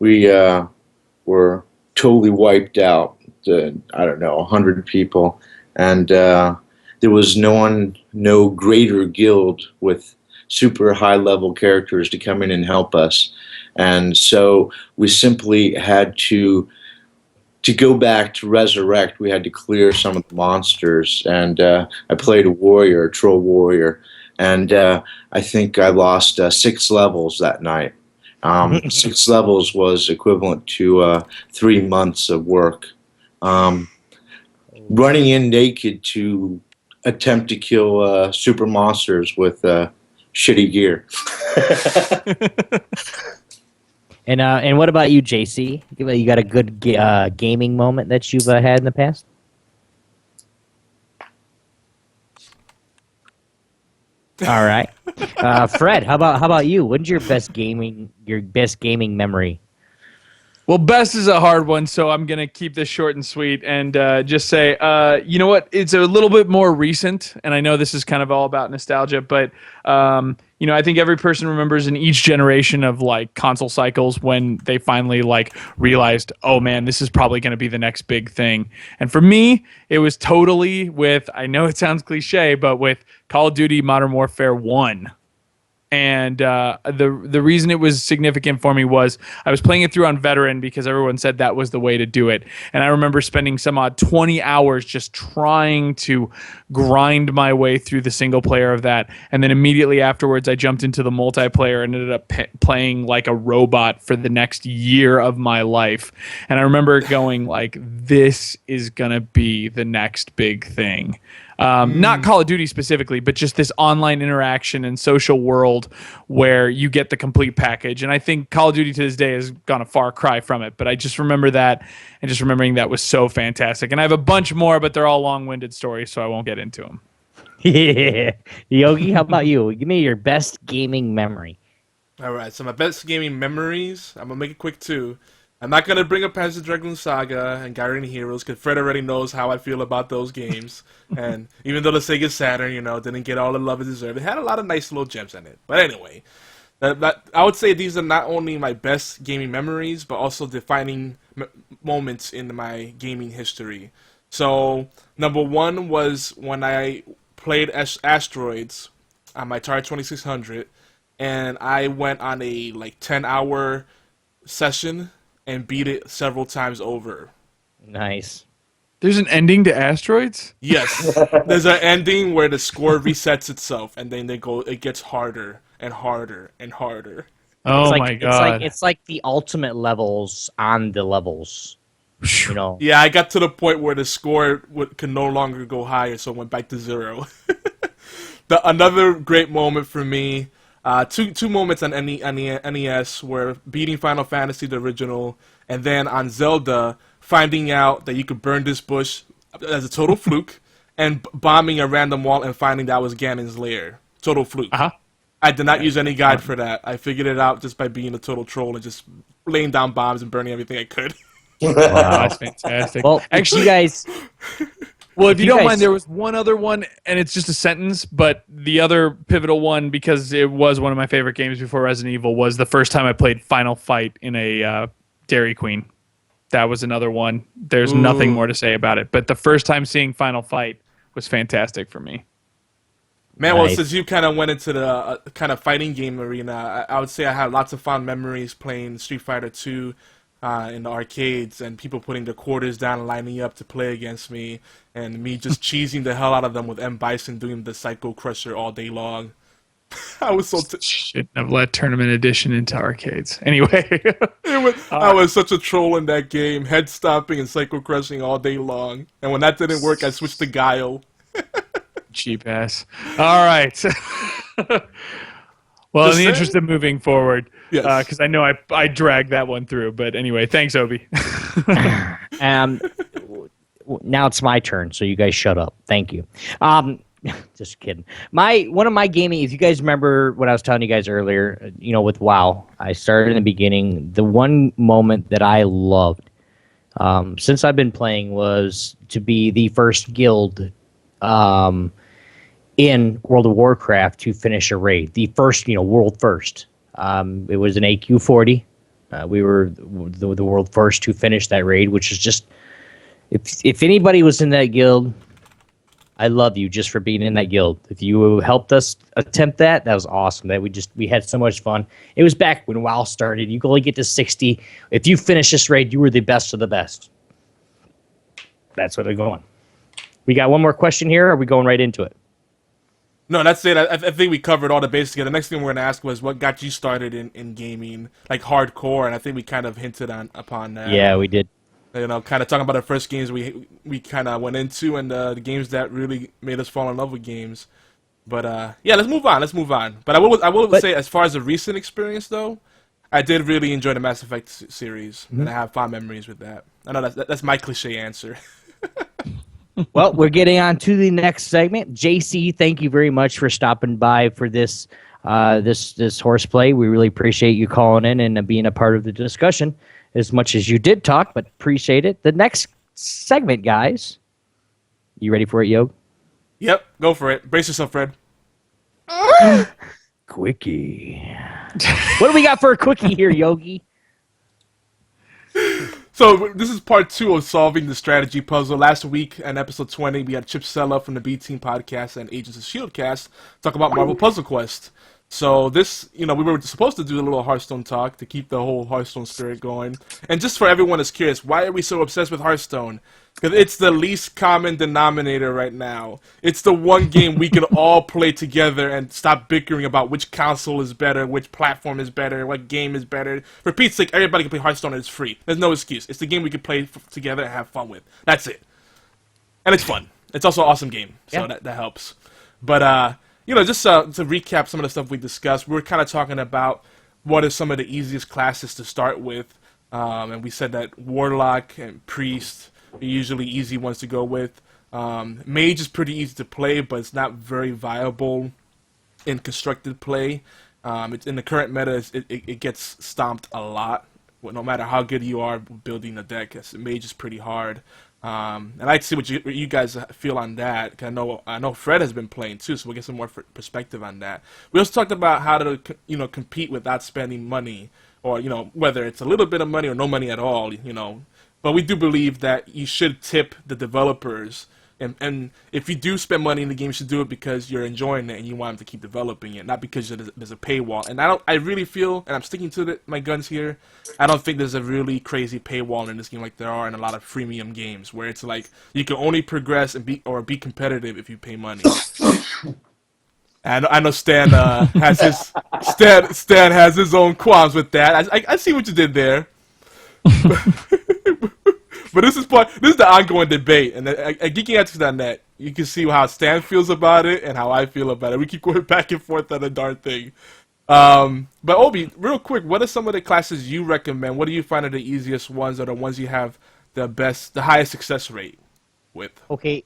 we were totally wiped out. I don't know, 100 people, and there was no greater guild with super high level characters to come in and help us, and so we simply had to go back to resurrect. We had to clear some of the monsters, and I played a warrior, a troll warrior, and I think I lost 6 levels that night. 6 levels was equivalent to 3 months of work. Running in naked to attempt to kill super monsters with shitty gear. And what about you, JC? You got a good gaming moment that you've had in the past? All right, Fred. How about you? What's your best gaming memory? Well, best is a hard one, so I'm going to keep this short and sweet and just say, you know what? It's a little bit more recent, and I know this is kind of all about nostalgia, but, you know, I think every person remembers in each generation of, like, console cycles when they finally, like, realized, oh, man, this is probably going to be the next big thing. And for me, it was totally with, I know it sounds cliche, but with Call of Duty Modern Warfare 1. And the reason it was significant for me was I was playing it through on veteran because everyone said that was the way to do it. And I remember spending some odd 20 hours just trying to grind my way through the single player of that. And then immediately afterwards, I jumped into the multiplayer and ended up playing like a robot for the next year of my life. And I remember going like, this is going to be the next big thing. Not Call of Duty specifically, but just this online interaction and social world where you get the complete package. And I think Call of Duty to this day has gone a far cry from it. But I just remember that, and just remembering that was so fantastic. And I have a bunch more, but they're all long-winded stories, so I won't get into them. Yeah. Yogi, how about you? Give me your best gaming memory. All right, so my best gaming memories, I'm going to make it quick too. I'm not going to bring up Panzer Dragoon Saga and Guardian Heroes because Fred already knows how I feel about those games. And even though the Sega Saturn, you know, didn't get all the love it deserved, it had a lot of nice little gems in it. But anyway, I would say these are not only my best gaming memories, but also defining moments in my gaming history. So, number one was when I played Asteroids on my Atari 2600, and I went on a, 10-hour session and beat it several times over. Nice. There's an ending to Asteroids? Yes. There's an ending where the score resets itself, and then it gets harder and harder and harder. Oh my god. It's like the ultimate levels on the levels. You know. Yeah, I got to the point where the score could no longer go higher, so it went back to 0. Another great moment for me, two moments on NES were beating Final Fantasy, the original, and then on Zelda, finding out that you could burn this bush as a total fluke, and bombing a random wall and finding that was Ganon's lair. Total fluke. Uh-huh. I did not use any guide for that. I figured it out just by being a total troll and just laying down bombs and burning everything I could. Wow, that's fantastic. Well, actually, you guys... Well, if you don't mind, there was one other one, and it's just a sentence, but the other pivotal one, because it was one of my favorite games before Resident Evil, was the first time I played Final Fight in a Dairy Queen. That was another one. There's nothing more to say about it, but the first time seeing Final Fight was fantastic for me. Man, well, since you kind of went into the kind of fighting game arena, I would say I had lots of fond memories playing Street Fighter 2 in the arcades, and people putting the quarters down and lining up to play against me, and me just cheesing the hell out of them with M. Bison doing the Psycho Crusher all day long. I was so... Shouldn't have let Tournament Edition into arcades. Anyway. I was such a troll in that game, head stomping and Psycho Crushing all day long. And when that didn't work, I switched to Guile. Cheap ass. All right. Well, in the interest of moving forward, because I know I dragged that one through, but anyway, thanks, Obi. Now it's my turn, so you guys shut up. Thank you. Just kidding. One of my gaming, if you guys remember what I was telling you guys earlier, with WoW, I started in the beginning. The one moment that I loved since I've been playing was to be the first guild in World of Warcraft to finish a raid. The first, world first. It was an AQ40. We were the world first to finish that raid, which is just If anybody was in that guild, I love you just for being in that guild. If you helped us attempt that, that was awesome. That we had so much fun. It was back when WoW started. You could only get to 60. If you finish this raid, you were the best of the best. That's where they're going. We got one more question here, or are we going right into it? No, that's it. I think we covered all the basics. The next thing we're going to ask was what got you started in gaming, like hardcore, and I think we kind of hinted upon that. Yeah, we did. You know, kind of talking about the first games we kind of went into and the games that really made us fall in love with games. But yeah, let's move on. But I will say, as far as the recent experience though, I did really enjoy the Mass Effect series, and I have fond memories with that. I know that's my cliche answer. Well, we're getting on to the next segment. JC, thank you very much for stopping by for this horseplay. We really appreciate you calling in and being a part of the discussion. As much as you did talk, but appreciate it. The next segment, guys. You ready for it, Yo? Yep, go for it. Brace yourself, Fred. Quickie. What do we got for a quickie here, Yogi? So this is part 2 of solving the strategy puzzle. Last week in episode 20, we had Chip Sella from the B Team podcast and Agents of S.H.I.E.L.D. cast talk about Marvel Puzzle Quest. So this, we were supposed to do a little Hearthstone talk to keep the whole Hearthstone spirit going. And just for everyone that's curious, why are we so obsessed with Hearthstone? Because it's the least common denominator right now. It's the one game we can all play together and stop bickering about which console is better, which platform is better, what game is better. For Pete's sake, everybody can play Hearthstone and it's free. There's no excuse. It's the game we can play together and have fun with. That's it. And it's fun. It's also an awesome game, so that helps. But, just to recap some of the stuff we discussed, we were kind of talking about what are some of the easiest classes to start with. And we said that Warlock and Priest are usually easy ones to go with. Mage is pretty easy to play, but it's not very viable in constructed play. It's in the current meta, it gets stomped a lot. No matter how good you are building a deck, Mage is pretty hard. And I'd like to see what you guys feel on that. 'Cause I know Fred has been playing too, so we'll get some more perspective on that. We also talked about how to compete without spending money, or whether it's a little bit of money or no money at all. But we do believe that you should tip the developers, and if you do spend money in the game, you should do it because you're enjoying it and you want them to keep developing it, not because there's a paywall. And I really feel, and I'm sticking to my guns here, I don't think there's a really crazy paywall in this game like there are in a lot of freemium games, where it's like you can only progress and be competitive if you pay money. And I know Stan has his own qualms with that. I see what you did there. But this is the ongoing debate, and at geeking.net, you can see how Stan feels about it and how I feel about it. We keep going back and forth on the darn thing. But Obi, real quick, what are some of the classes you recommend? What do you find are the easiest ones, or the ones you have the highest success rate with? Okay,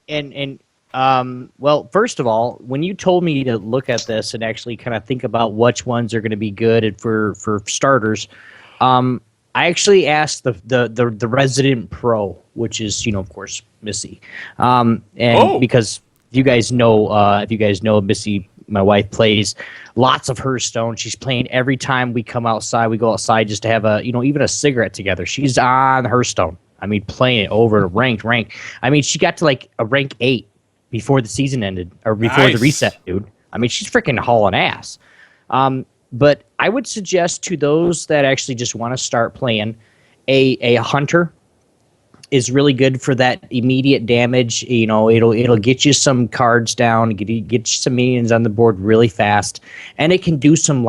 well, first of all, when you told me to look at this and actually kind of think about which ones are going to be good for starters, I actually asked the resident pro, which is of course Missy, because if you guys know Missy, my wife plays lots of Hearthstone. She's playing every time we come outside. We go outside just to have even a cigarette together. She's on Hearthstone. I mean, playing it over rank. I mean, she got to like a rank 8 before the season ended, or before the reset, dude. I mean, she's freaking hauling ass. But I would suggest to those that actually just want to start playing, a hunter is really good for that immediate damage. It'll get you some cards down, get you some minions on the board really fast, and it can do some